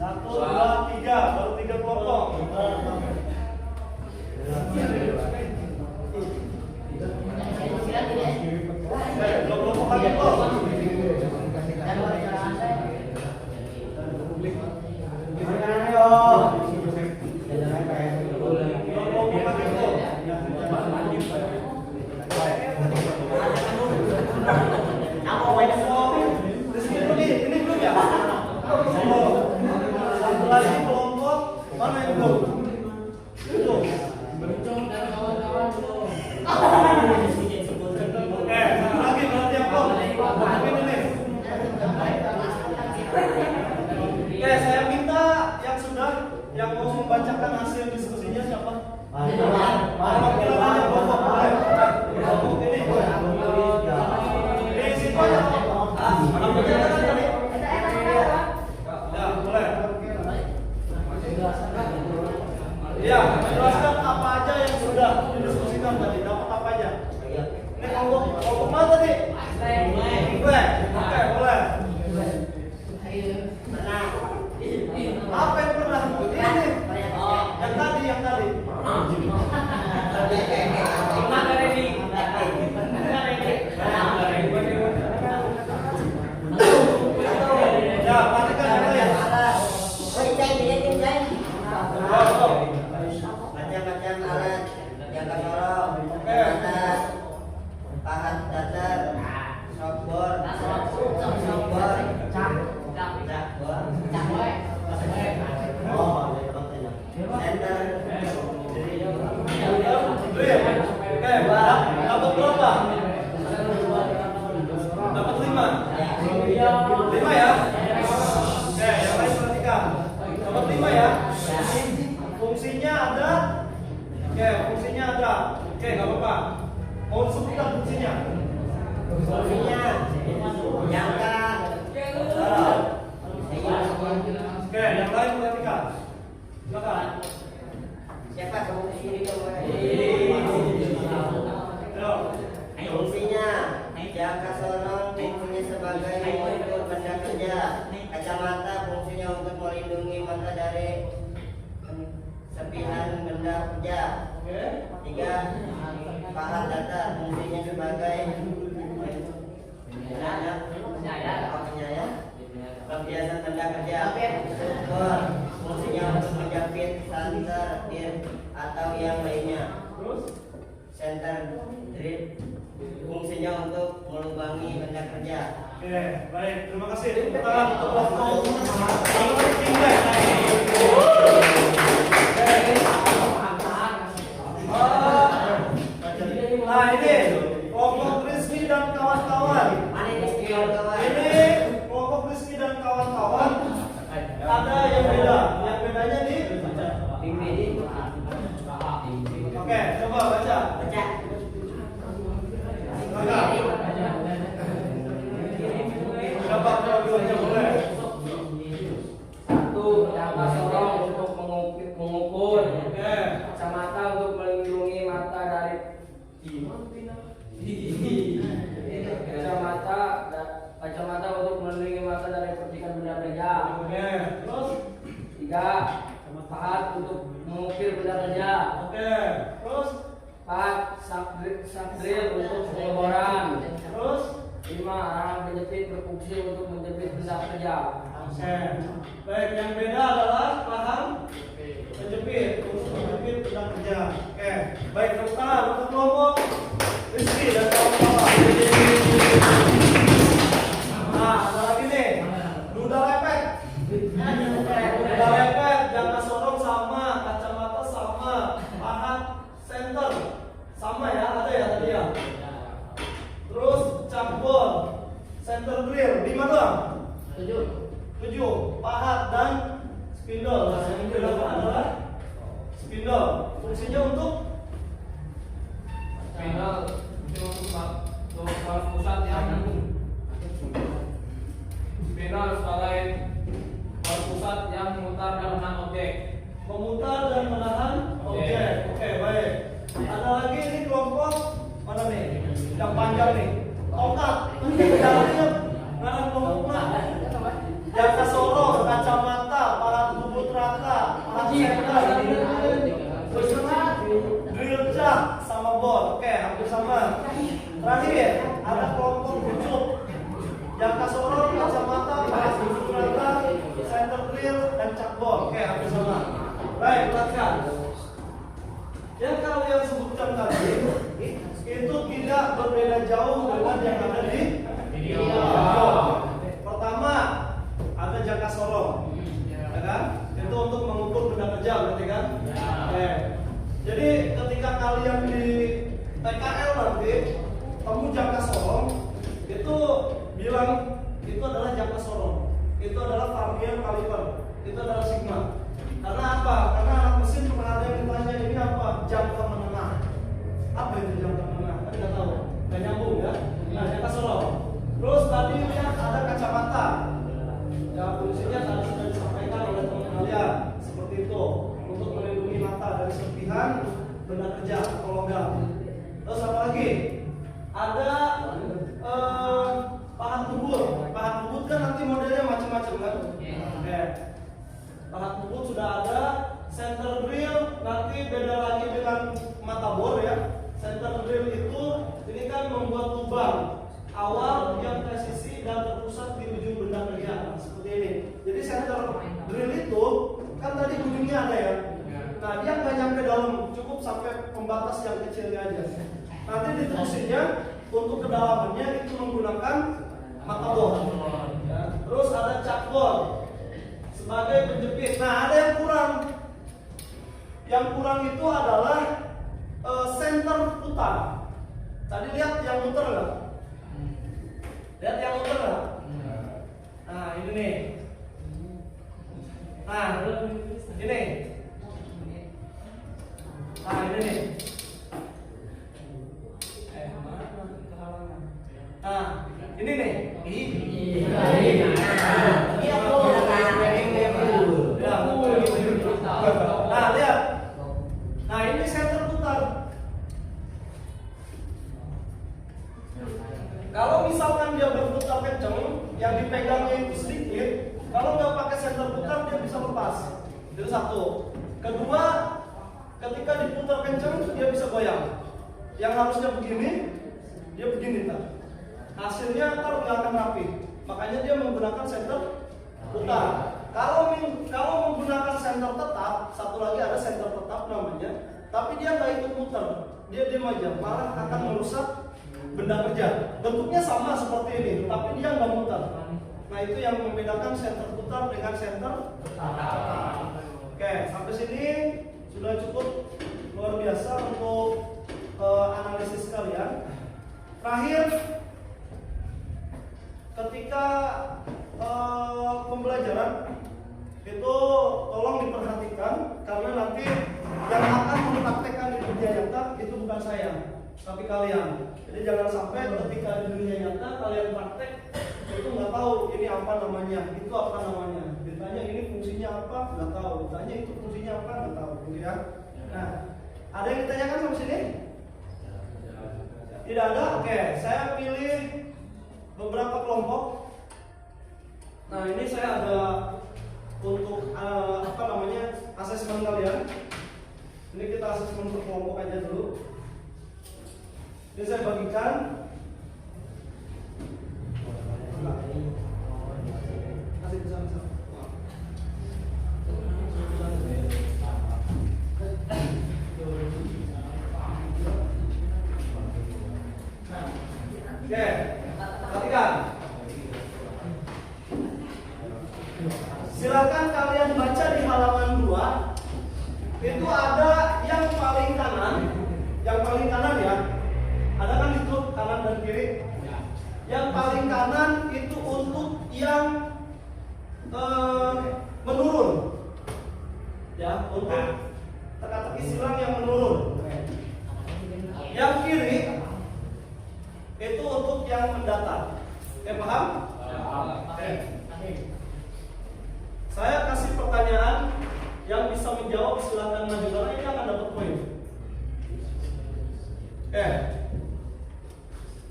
Satu, dua, tiga, baru tiga kelompok. Belum kelompok lagi kok. Yang mau membacakan hasil diskusinya siapa? Di situ aja. Ya, jelaskan apa aja yang sudah didiskusikan tadi. Dapat apa aja? Ini kelompok mana tadi? Boleh. Oke, boleh. Apa yang pernah? Ini. Yang tadi. Ya, perhatikan dulu ya. Macam-macam alat jangka sorong, kacamata, pahat datar, sokbor, senter, Dapat berapa? Dapat 5. 5 ya? Oke, yang lain perhatikan. Dapat 5 ya? Fungsinya ada. Oke, fungsinya ada. Oke, nggak apa-apa. Mau disebutkan fungsinya? fungsinya jangka sorong. Oke, yang lain perhatikan. Silakan. Siapa kamu kesini kamu? Ayo. Fungsinya jangka sorong fungsinya sebagai pengukur benda kerja. Kacamata fungsinya untuk melindungi mata dari serpihan benda kerja. Oke. 3. Pahat datar fungsinya sebagai penyayang pelampiasan benda kerja. Sokbor fungsinya untuk menjepit santer, tir atau yang lainnya. Terus? Center drill fungsinya untuk melubangi benda kerja. Oke, baik. Terima kasih. Tepuk tangan untuk Nah ini kelompok Rizky dan kawan-kawan. Ini kelompok Rizky dan kawan-kawan. Ada yang beda. Yang bedanya di Oke, coba baca. Siapa dua-duanya boleh? 1. Jangka sorong untuk mengukur. Oke. Kacamata untuk melindungi mata dari kacamata untuk melindungi mata dari percikan benda kerja. Oke. Terus? 3. Pahat untuk mengukir benda kerja. Oke. Terus? 4. Sakdril untuk pengeboran. Terus? 5. Arahan penjepit berfungsi untuk menjepit benda kerja. Oke. Baik, yang beda adalah paham menjepit untuk menjepit benda kerja. Oke. Baik, tepuk tangan untuk kelompok Rizky dan kawan-kawan. Nah, ada lagi nih. Duda lepek. Duda lepek, jangka sorong sama, kacamata sama, pahat center sama ya, ada ya tadi ya. Terus cakbor, center drill, 5 doang. 7. Pahat dan spindle. Nah, yang digunakan adalah spindle. Fungsinya untuk pusat yang spinal sebagai pusat yang memutar dan menahan objek. memutar dan menahan objek. Oke, baik. Ada lagi ini kelompok mana nih? Yang panjang nih. Tongkat. Jalannya menahan kelompoknya. Jangka sorong, kacamata, pahat bubut rata, pahat center, drill jack sama bor. Oke, hampir sama. Terakhir ada kelompok bucuk. Jangka sorong, kacamata, pahat bubut rata, center drill dan cakbor. Oke, hampir sama. Baik, perhatikan. Yang kalian sebutkan tadi itu tidak berbeda jauh dengan yang ada di video. Pertama, ada jangka sorong, ya kan? Itu untuk mengukur benda kerja, berarti kan? Oke. Jadi ketika kalian di PKL nanti kamu jangka sorong, itu bilang itu adalah jangka sorong, itu adalah varian kaliper, itu adalah sigma. Karena apa? Karena anak mesin pernah ada yang ditanya ini apa? Jangka menengah. Apa itu jangka menengah? Kan nggak tahu, nggak nyambung ya. Nah, jangka sorong. Terus tadi lihat ada kacamata. Ya, fungsinya tadi sudah disampaikan oleh teman kalian seperti itu untuk melindungi mata dari serpihan benda kerja atau logam. Terus apa lagi? Ada pahat bubut. Pahat bubut kan nanti modelnya macam-macam kan? Oke. Pahat bubut sudah ada. Center drill nanti beda lagi dengan mata bor ya. Center drill itu ini kan membuat lubang awal yang presisi dan terpusat di ujung benda kerja seperti ini. Jadi center drill itu kan tadi ujungnya ada ya, pembatas yang kecilnya aja. Nanti diterusinnya untuk kedalamannya itu menggunakan makaboard. Ya. Terus ada chalkboard sebagai penjepit. Nah, ada yang kurang. Yang kurang itu adalah center putar. Tadi lihat yang muter nggak? Lihat yang muter nggak? Nah, ini nih. Nah, ini. Nah, ini nih. Nah, ini nih. Nah, lihat. Nah, ini center putar. Kalau misalkan dia berputar kencang, yang dipegangnya itu sedikit, kalau nggak pakai center putar dia bisa lepas. Itu satu. Kedua, ketika diputar kencang dia bisa goyang. Yang harusnya begini, dia begini tak. Hasilnya ntar nggak akan rapi. Makanya dia menggunakan center putar. Kalau menggunakan center tetap, satu lagi ada center tetap namanya, tapi dia nggak ikut muter, dia diam aja, malah akan merusak benda kerja. Bentuknya sama seperti ini, tapi dia nggak muter. Nah, itu yang membedakan center putar dengan center tetap. Oke, sampai sini sudah cukup luar biasa untuk analisis kalian. Terakhir, ketika pembelajaran itu tolong diperhatikan, karena nanti yang akan mempraktekkan di dunia nyata itu bukan saya, tapi kalian. Jadi jangan sampai ketika di dunia nyata kalian praktek itu nggak tahu ini apa namanya, itu apa namanya. Ditanya ini fungsinya apa, nggak tahu. Ditanya itu fungsinya apa, nggak tahu. Gitu ya. Nah, ada yang ditanyakan sampai sini? Tidak ada? Oke, saya pilih beberapa kelompok. Nah, ini saya ada untuk asesmen kalian. Ini kita asesmen per kelompok aja dulu. Ini saya bagikan. Kasih bersama-sama. Oke, perhatikan. Silakan kalian baca di halaman 2. Itu ada yang paling kanan ya. Ada kan itu kanan dan kiri. Yang paling kanan itu untuk yang menurun. Ya, untuk teka-teki silang yang menurun. Yang kiri itu untuk yang mendatar. Paham? Oke. Saya kasih pertanyaan, yang bisa menjawab silakan maju karena ini akan dapat poin.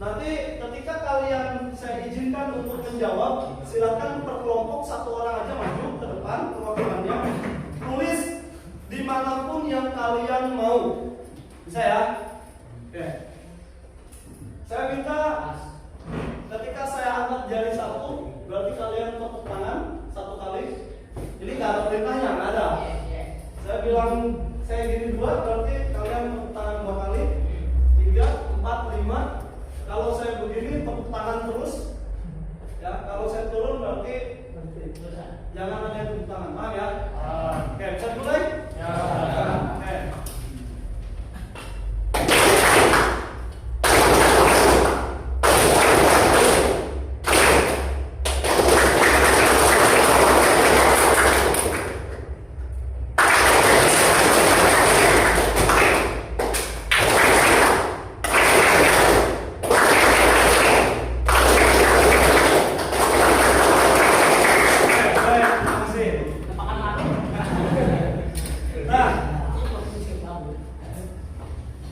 Nanti ketika kalian saya izinkan untuk menjawab, silakan per kelompok satu orang aja maju ke depan perwakilannya. Tulis dimanapun yang kalian mau. Bisa ya? Saya minta ketika saya angkat jari satu, berarti kalian tepuk tangan satu kali. Ini nggak ada perintahnya, nggak ada. Saya bilang saya gini 2, berarti kalian tepuk tangan 2 kali, 3, 4, 5. Kalau saya begini tepuk tangan terus. Ya, kalau saya turun berarti jangan ada yang tepuk tangan. Paham ya? Oke, bisa mulai? Ya. Oke.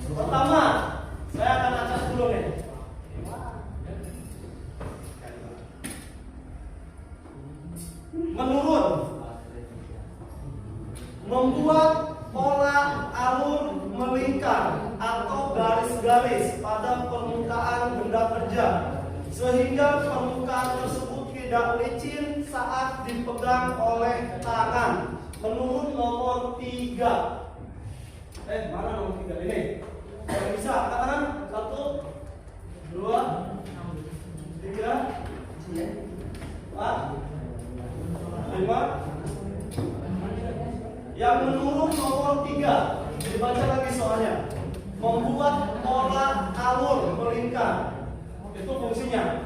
Pertama, saya akan acak dulu nih. Menurun, membuat pola alur melingkar atau garis-garis pada permukaan benda kerja sehingga permukaan tersebut tidak licin saat dipegang oleh tangan. Menurut nomor 3. Mana nomor 3 ini? Yang bisa katakan 1, 2, 3, 4, 5. Yang menurut nomor 3, dibaca lagi soalnya. Membuat pola alur melingkar. Itu fungsinya.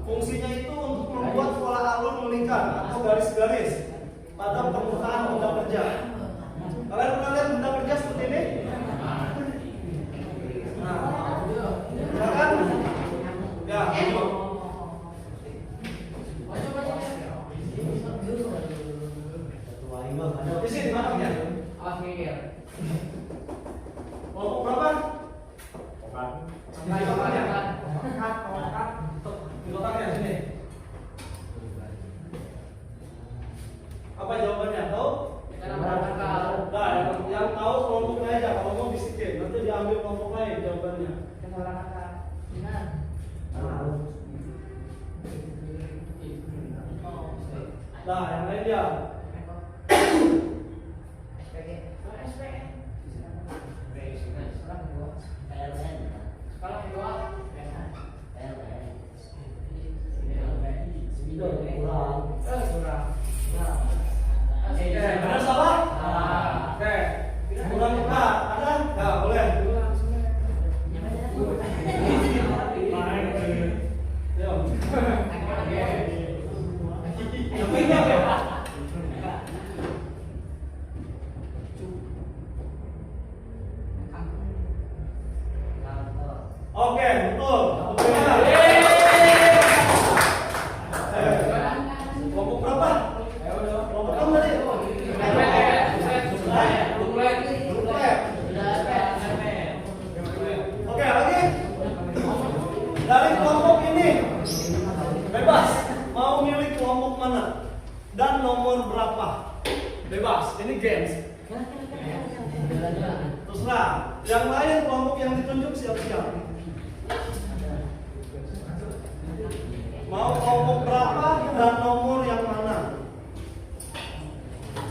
Fungsinya itu untuk membuat pola alur melingkar atau garis-garis pada permukaan benda kerja. Kalian pernah lihat benda kerja seperti ini? Nah, ya kan? Ya, ini. Di sini belakangnya. Akhir. Kelompok berapa? Di belakangnya. Di belakangnya sini. Apa jawabannya? Tahu? Nah, yang tahu kelompoknya aja. Kalau mau bisikin, nanti diambil kelompok lain jawabannya. Nah, yang lain dia. Ada salah? Oke. Kurang kita ada? Nggak boleh. Oke, betul. Kelompok berapa? Kelompok kamu tadi? Oke, lagi. Dari kelompok ini bebas mau milih kelompok mana dan nomor berapa. Bebas. Ini games. Terserah. Yang lain kelompok yang ditunjuk siap-siap. Mau kelompok berapa dan nomor yang mana?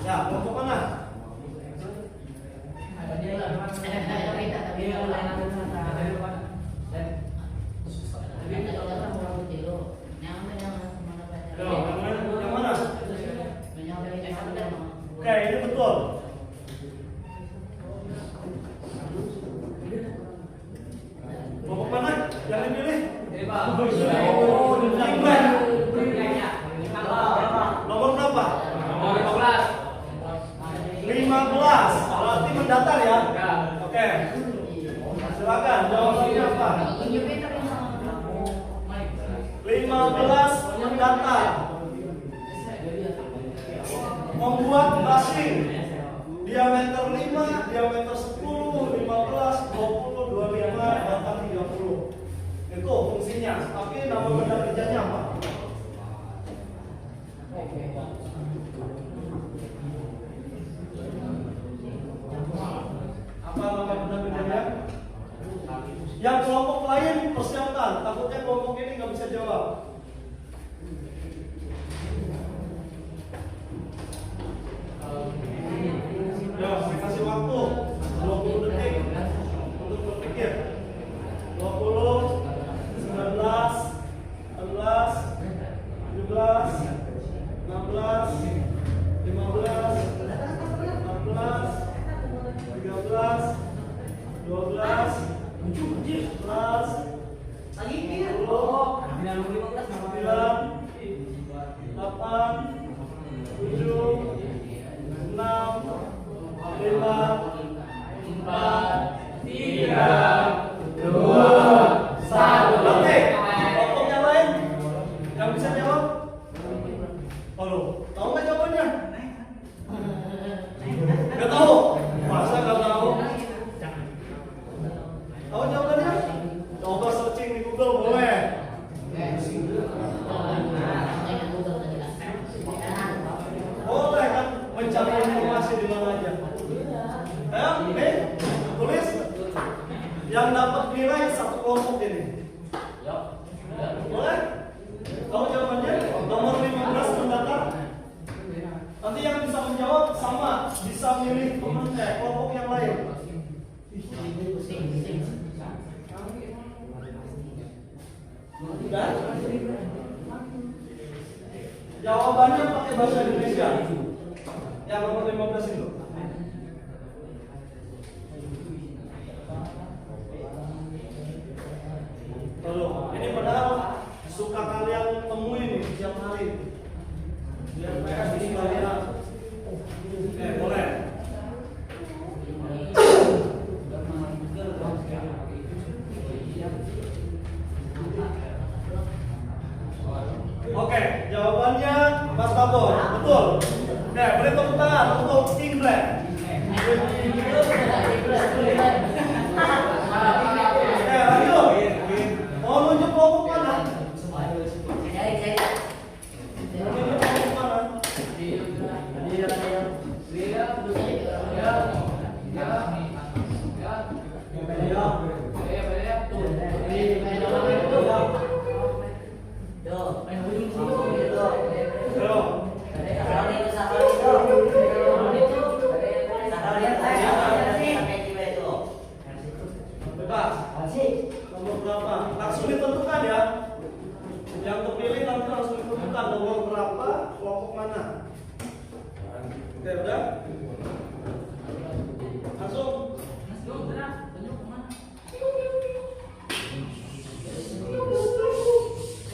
Ya, kelompok mana? Yang mana? Oke, ini betul. Kelompok mana yang dipilih? Nomor berapa? 15. Berarti mendatar ya? Oke. Silakan jawabannya apa? 15 mendatar. Membuat basing diameter 5, diameter 10, 15, 20, 25, bahkan 30. Itu fungsinya. Tapi nama benda kerjanya apa? Apa nama benda kerjanya? Yang kelompok lain persiapkan. Takutnya kelompok ini nggak bisa jawab. Ya, saya kasih waktu 20 detik untuk berpikir. 20, 19, 18, 17, 16, 15, 14, 13, 12, 11, 10, 9, 8, 7, 6, 5, 4, 3, 2, 1. Oke, kelompok yang lain yang bisa jawab? Halo, tahu nggak jawabannya? Nggak tahu? Masa nggak tahu? Tahu jawabannya? Coba searching di Google boleh. Boleh kan mencari informasi di mana aja. Nih, tulis yang dapat nilai satu kelompok ini. Boleh? Tahu jawabannya? Nomor 15 mendatar. Nanti yang bisa menjawab sama bisa milih teman kelompok yang lain. Sudah? Jawabannya pakai bahasa Indonesia. Yang nomor 15 itu. Tuh, ini padahal suka kalian temui nih setiap hari. Biar mereka bisa kalian. Oke, boleh. Oke, jawabannya Mas Babor, betul. Oke, beri tepuk tangan untuk Ingrid. Oke, lanjut. Mau nunjuk kelompok mana? Mau nunjuk kelompok mana? Bebas. Nomor berapa? Langsung ditentukan ya. Yang terpilih nanti langsung ditentukan nomor berapa, kelompok mana. Oke, udah? Langsung.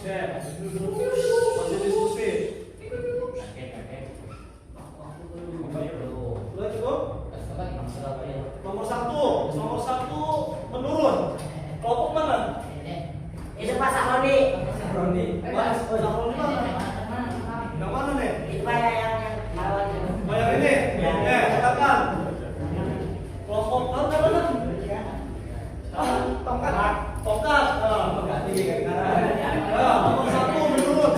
Oke, masih diskusi. Udah cukup? Nomor satu menurun. Kelompok mana? Itu Pak Sahroni. Mas, Sahroni mana? Yang mana nih? Itu Pak yang lawan. Oh, yang ini? Silakan. Kelompok mana? Tongkat. Nomor satu menurun.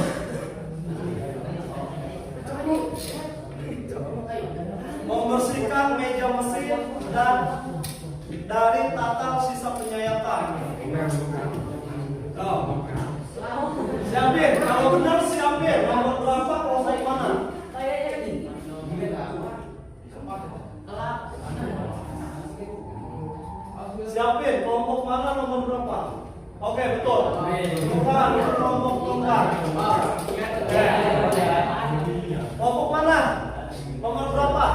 Membersihkan meja mesin dan dari tata sisa penyayatan. Siapin, kalau benar siapin. Nomor berapa, kelompok mana? Siapin, kelompok mana, nomor berapa? Oke, betul. Bukan, kelompok tongkat. Kelompok mana? Nomor berapa?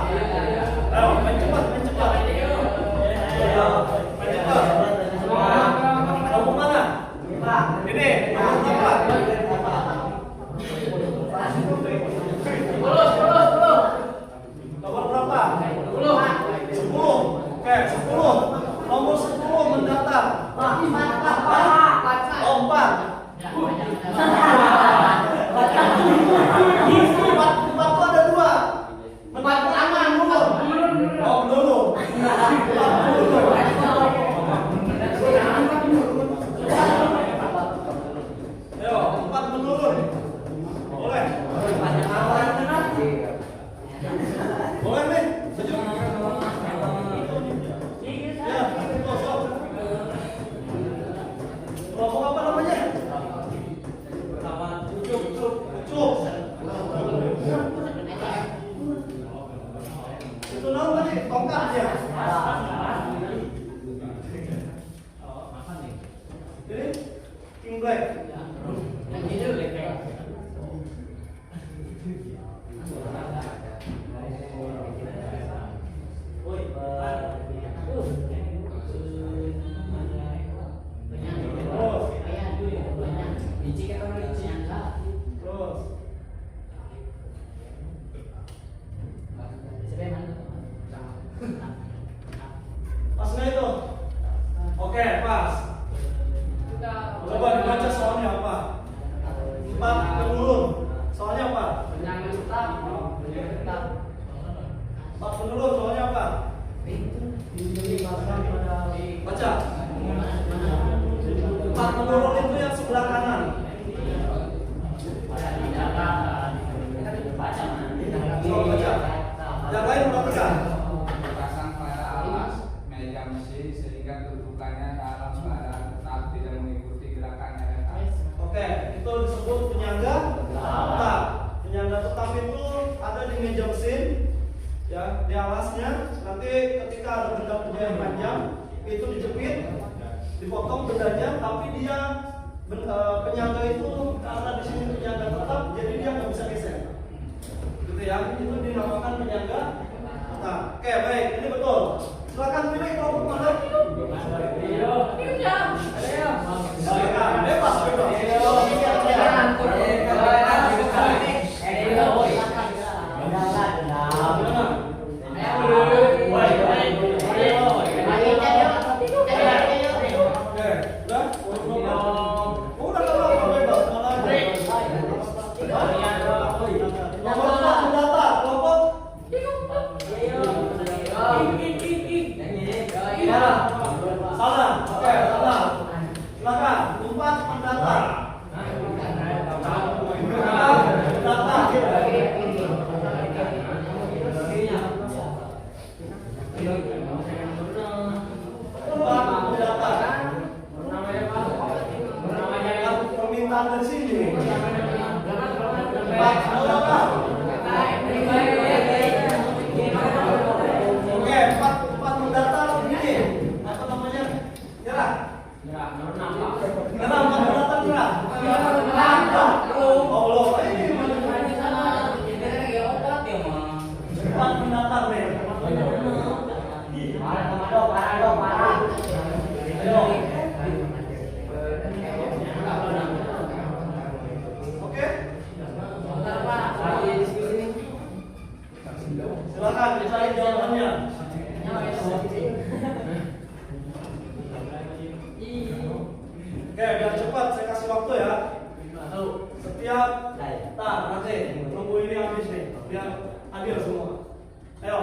Ayo, main cepat. Kelompok mana? Ini, nomor berapa? Nomor berapa? 10. Oke, 10. Nomor 10 mendatang. 4. Empat itu ada 2. Empat pertama menurun. Oh, menurun. Ayo, 4 menurun. Boleh. Boleh nih. Sejuk. Ya, kosong. Kelompok apa namanya? Ucup. Itu nama tadi tongkat ya. Ini King Black. Pas nggak itu? Oke, pas. Coba dibaca soalnya apa? 4 menurun. Soalnya apa? 4 menurun. Soalnya apa? Baca. 4 menurun itu yang sebelah kanan. Coba baca. Yang lain perhatikan. Dipasang pada alas meja mesin sehingga tutupannya dalam keadaan tetap tidak mengikuti gerakan yang atas. Oke, itu disebut penyangga tetap. Penyangga tetap itu ada di meja mesin, ya, di alasnya. Nanti ketika ada benda-benda yang panjang, itu dijepit, dipotong bendanya, tapi dia penyangga itu karena di sini penyangga tetap, jadi dia nggak bisa geser. Gitu ya, itu dinamakan penyangga tetap. Oke, baik, ini betul. Silakan pilih kelompok mana? Silakan, bebas, salah. Oke, salah. Silakan, umpat pendata. Permintaan dari sini. Oke, empat mendata ini apa namanya? Nyerah. Nyerah, empat mendata nyerah. Allah, ini empat mendata nih. Ayo. Oke. Silakan dicari jawabannya. Oke, biar cepat saya kasih waktu ya. Setiap nanti tunggu ini habis nih, biar adil semua. Ayo.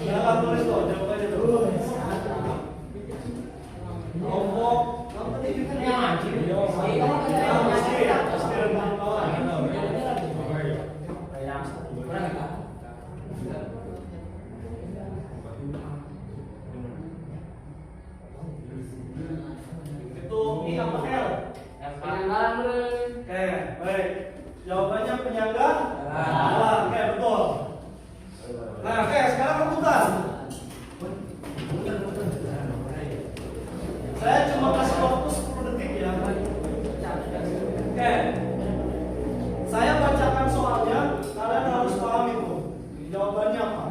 Jangan tulis tuh, jawabannya dulu. Kelompok itu I apa L? Oke, baik. Jawabannya penyangga. Oke, betul. Nah, oke, sekarang rebutan. Saya cuma kasih waktu 10 detik ya. Oke. Saya bacakan soalnya, kalian harus paham itu. Jawabannya apa?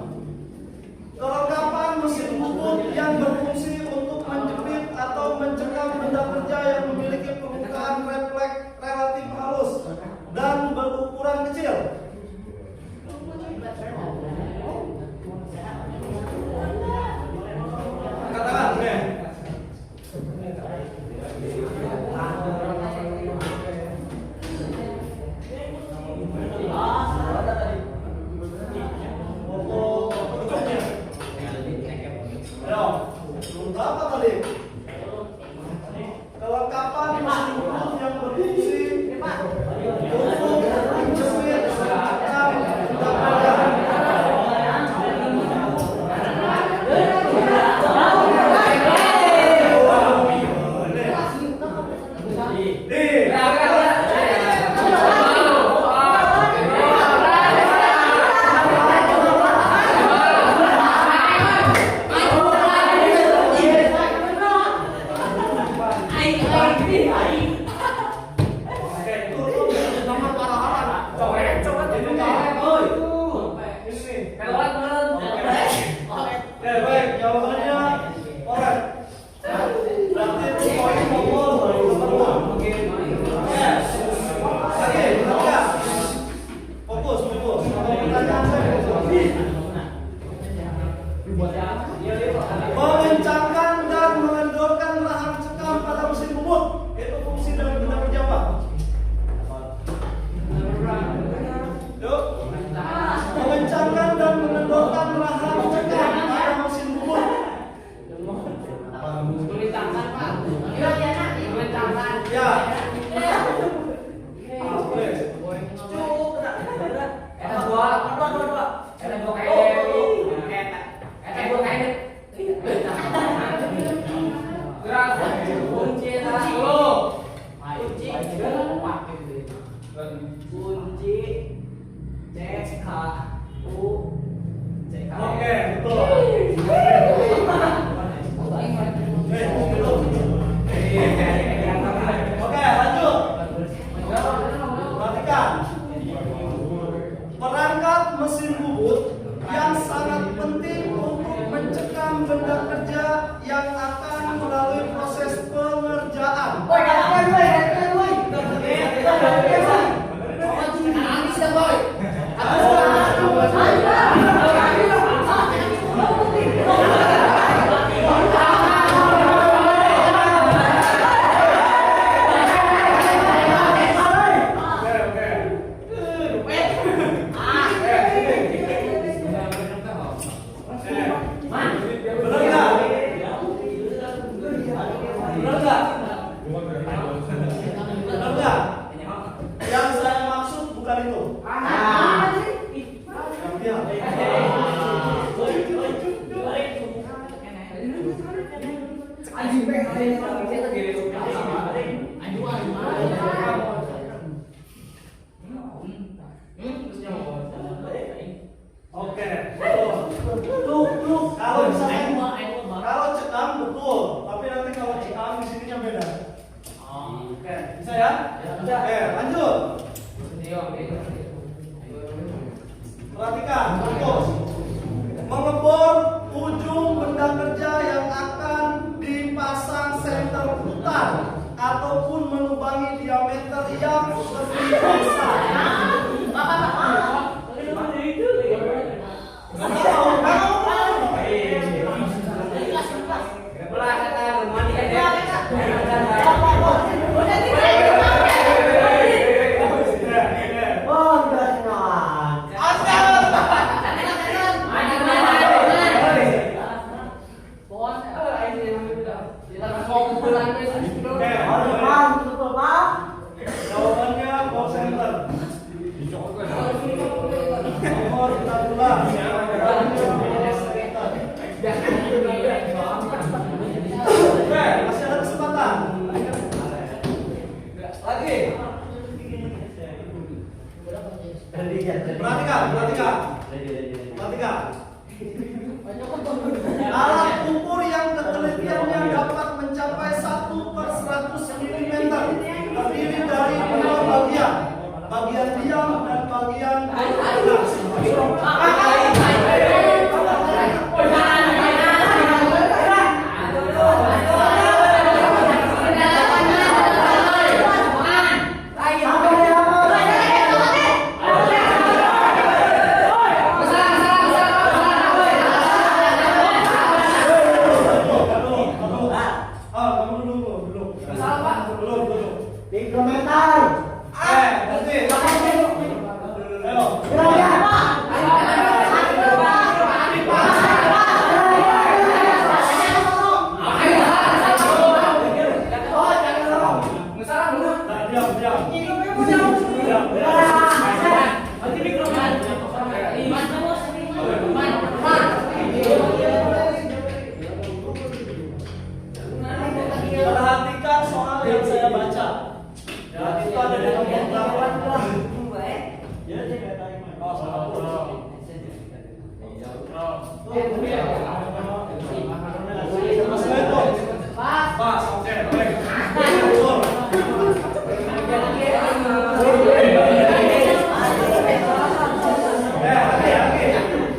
Kelengkapan mesin bubut yang berfungsi untuk menjepit atau mencekam benda kerja yang memiliki permukaan refleks relatif halus dan berukuran kecil. Katakan, oke. Berapa tadi? Kelengkapan mesin bubut yang berfungsi untuk menjepit atau mengencangkan dan mengendorkan rahang cekam pada mesin bubut. Itu fungsi dari benda kerja apa? Yuk. Mengencangkan dan mengendorkan rahang cekam pada mesin bubut. Ya. Boleh. Bisa ya? Oke, lanjut. Perhatikan, fokus. Mengebor ujung benda kerja yang akan dipasang senter putar ataupun melubangi diameter yang lebih besar. Jawabannya call center. Nomor 16. Oke, masih ada kesempatan. Lagi. Perhatikan. Alat ukur yang ketelitiannya dapat mencapai 1/100 mm terdiri dari dua bagian, bagian diam dan bagian lunas. Perhatikan soal yang saya baca. Ya, itu ada di nomor 8. Pas, oke, baik.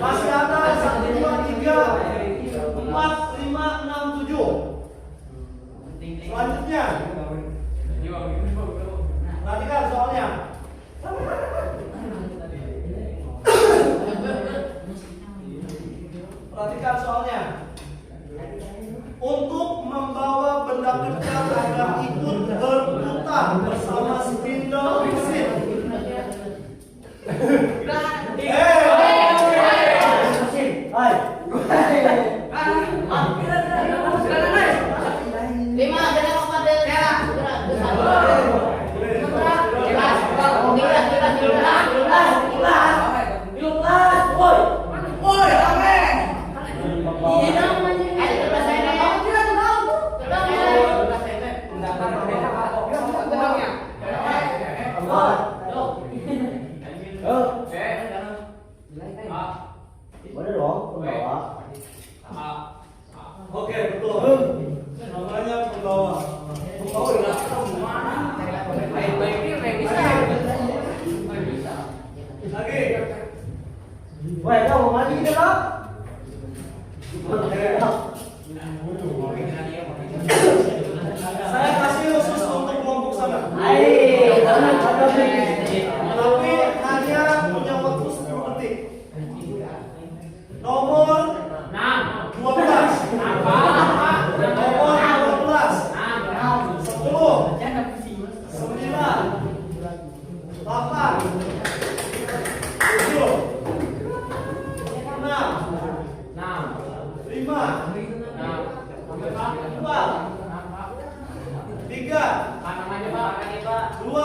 Masih ada 1, 2, 3, 4, 5, 6, 7. Selanjutnya, perhatikan soalnya. Perhatikan soalnya. Untuk membawa benda kerja agar ikut berputar bersama spindle mesin. Oke, betul. Namanya pembawa. Lagi. Woi, kamu mati gitu loh. Saya kasih khusus untuk kelompok sana. Tapi hanya punya waktu 10 detik. Nomor 12. Nomor 12. 10. 9. 8. 7. 6. 5. 4. 3. 2.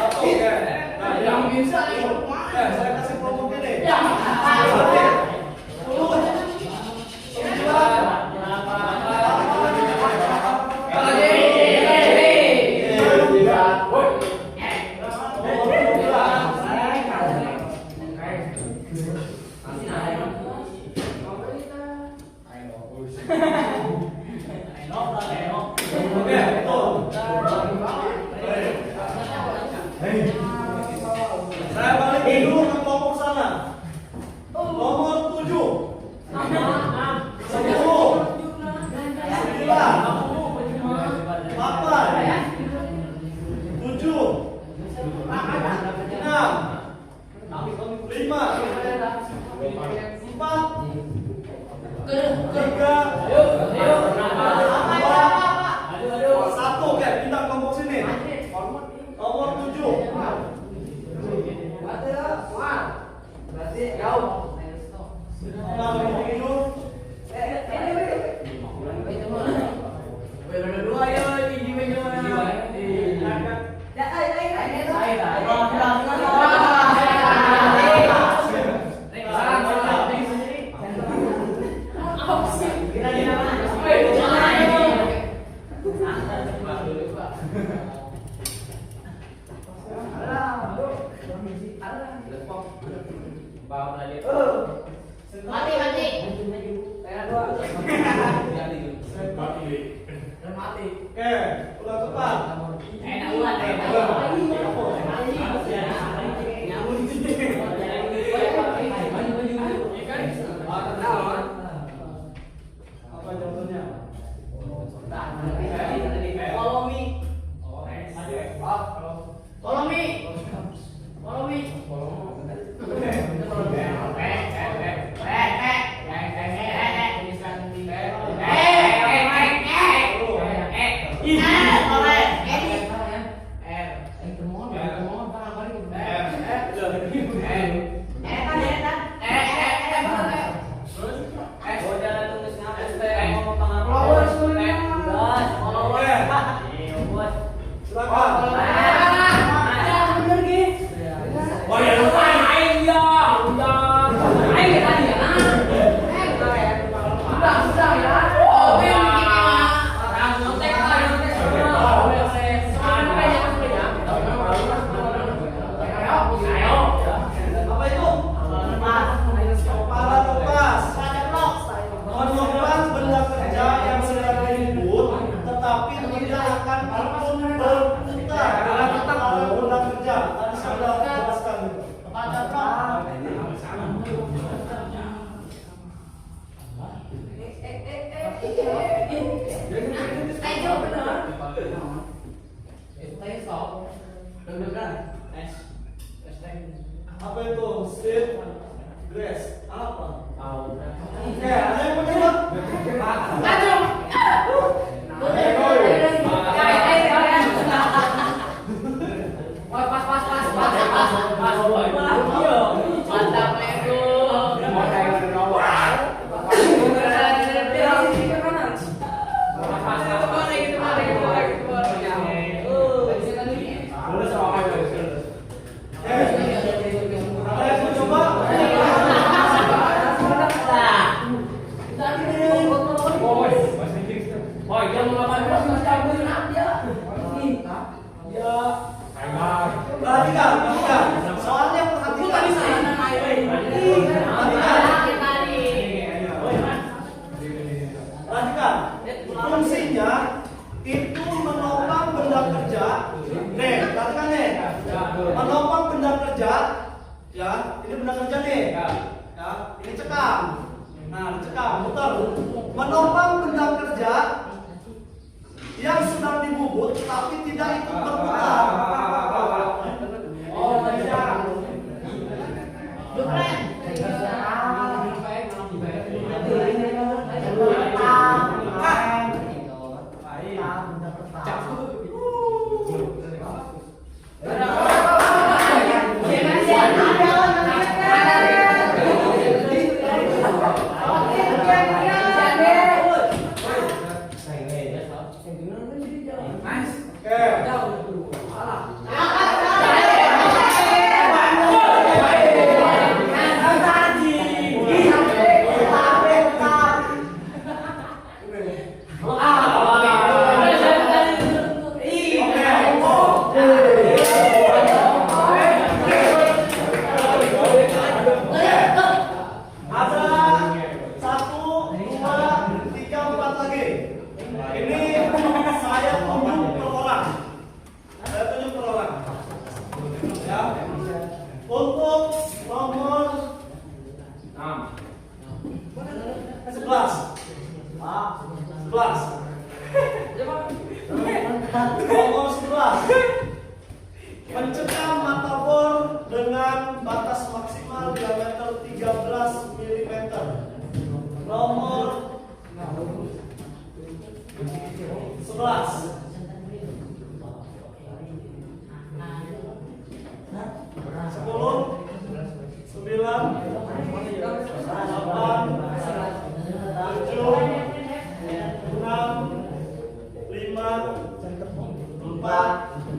Oke. Nah, yang bisa saya kasih kelompok ini. 10. Oke, betul. 5, 4, 3, 2, 1. Oke, pindah kelompok sini. Nomor 7. Berarti jauh. Nomor 7. Oke, ulang cepat. Apa jawabannya? Apa itu? State grace. Apa? Oke, ada yang mau jawab? Perhatikan. Soalnya perhatikan. Perhatikan. Fungsinya itu menopang benda kerja. Nih, perhatikan nih. Menopang benda kerja. Ya, ini benda kerja nih. Ya, ini cekam. Nah, cekam, betul. Menopang benda kerja yang sedang dibubut tapi tidak ikut berputar. Oh, bisa. Oke.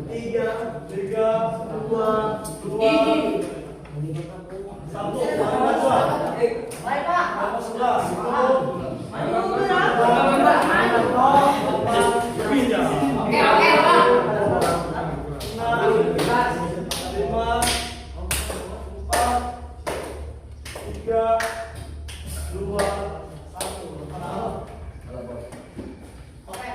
3, 2, 1. Baik, Pak. Nomor 11, 10. Oke, Pak. 5, 4, 3, 2, 1. Oke.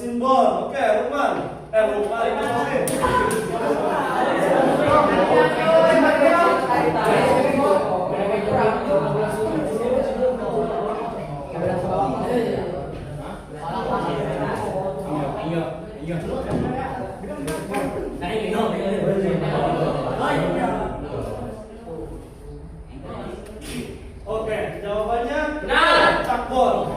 Mesin bor, oke, Lukman. Lukman, Oke, jawabannya Benar. cakbor.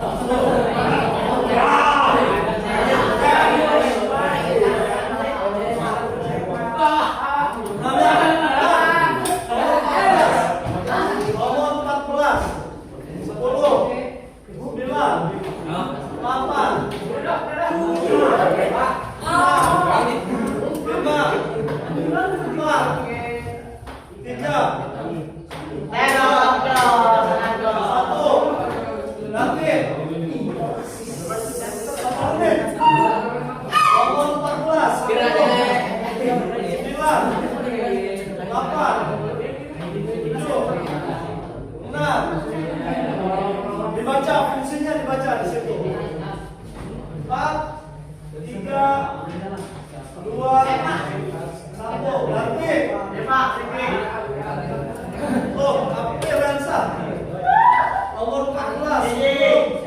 Nomor 14, 10, 9, 8, dibaca fungsinya, dibaca di situ. 4, 3, 2, 1. Berarti tuh, apa Ransa? Nomor 14.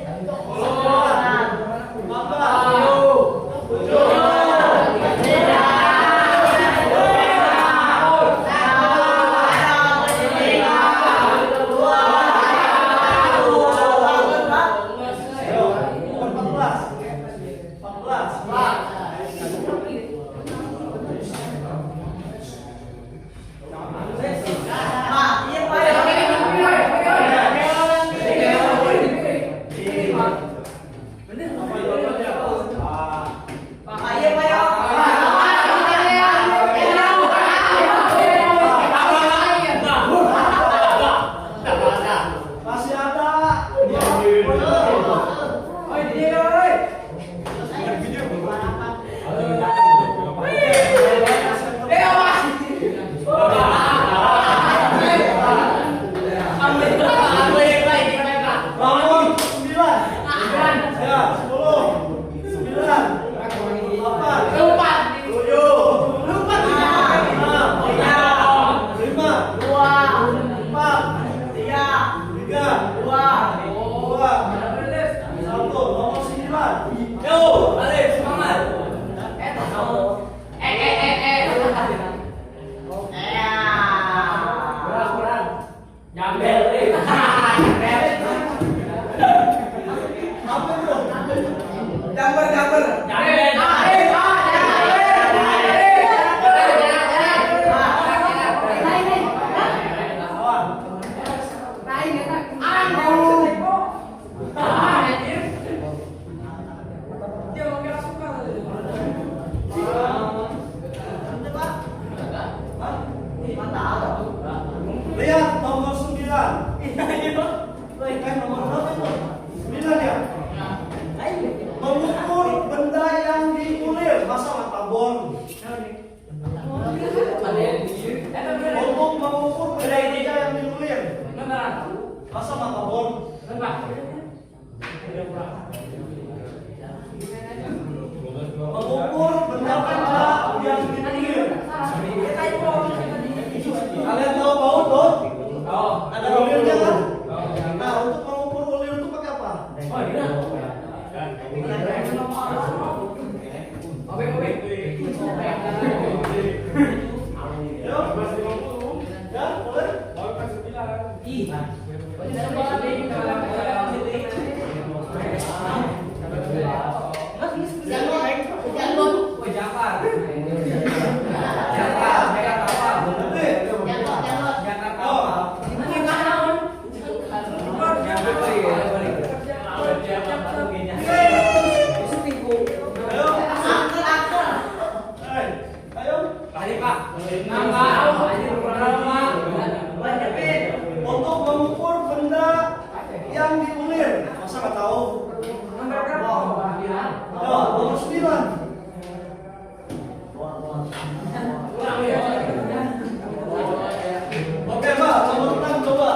9. Lihat nomor 9. Nomor berapa itu? 9 ya? Mengukur benda yang diulir. Masa mata bor? Untuk mengukur benda yang diulir. Masa mata bor? Mengukur benda-benda yang diulir. Kalian tahu baut dong? Ada ulirnya kan? Nah, untuk mengukur ulir itu pakai apa? Ayo, ya, boleh? Untuk mengukur benda yang diulir, masa nggak tahu? Nomor 9. Oke, Mbak, nomor 6 coba.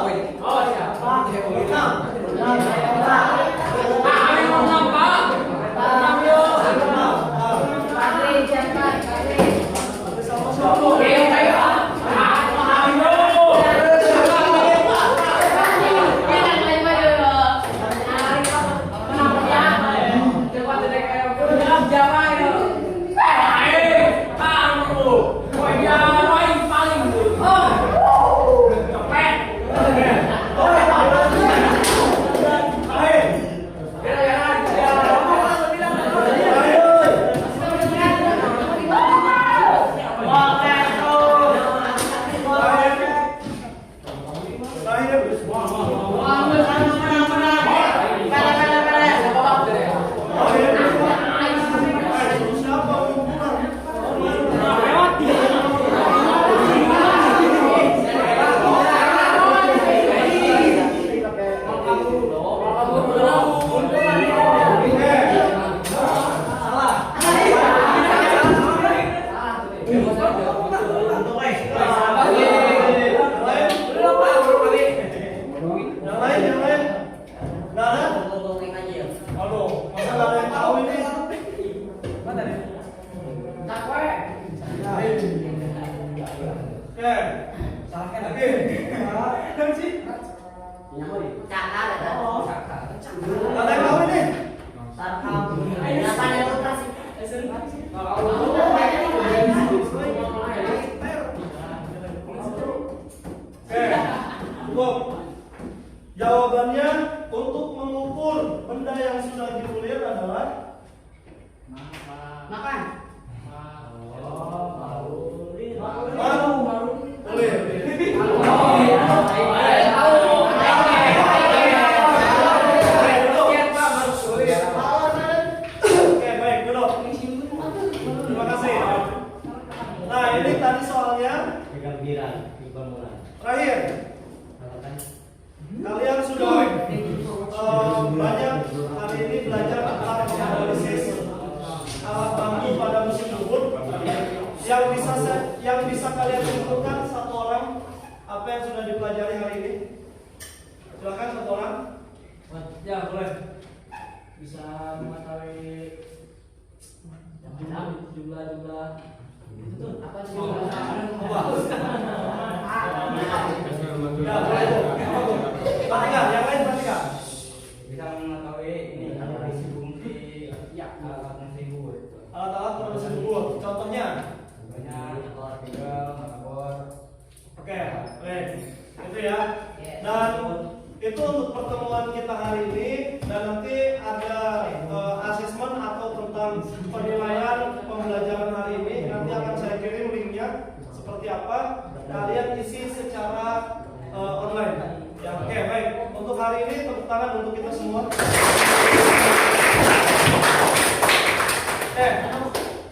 Ya, oke, baik. Untuk hari ini tepuk tangan untuk kita semua.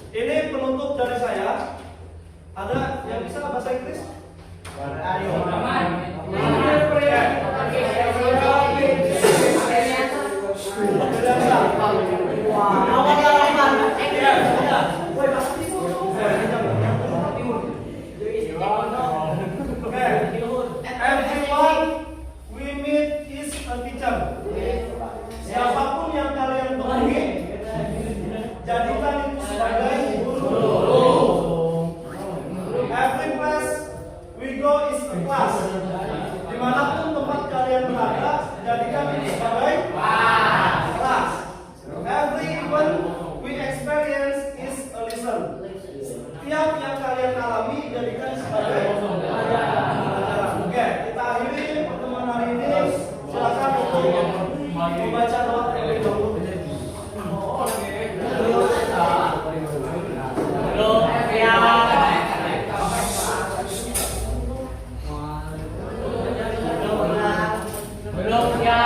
Ini penutup dari saya. Ada yang bisa bahasa Inggris? Everyone we meet is a teacher. Siapapun yang kalian temui, jadikan itu sebagai guru. Every class we go is a class. Dimanapun tempat kalian berada, jadikan itu sebagai kelas. Every event we experience is a lesson. Tiap yang kalian alami, jadikan sebagai pelajaran. Oke, kita akhiri pertemuan hari ini. Silakan untuk membaca doa terlebih dahulu. Belum ya,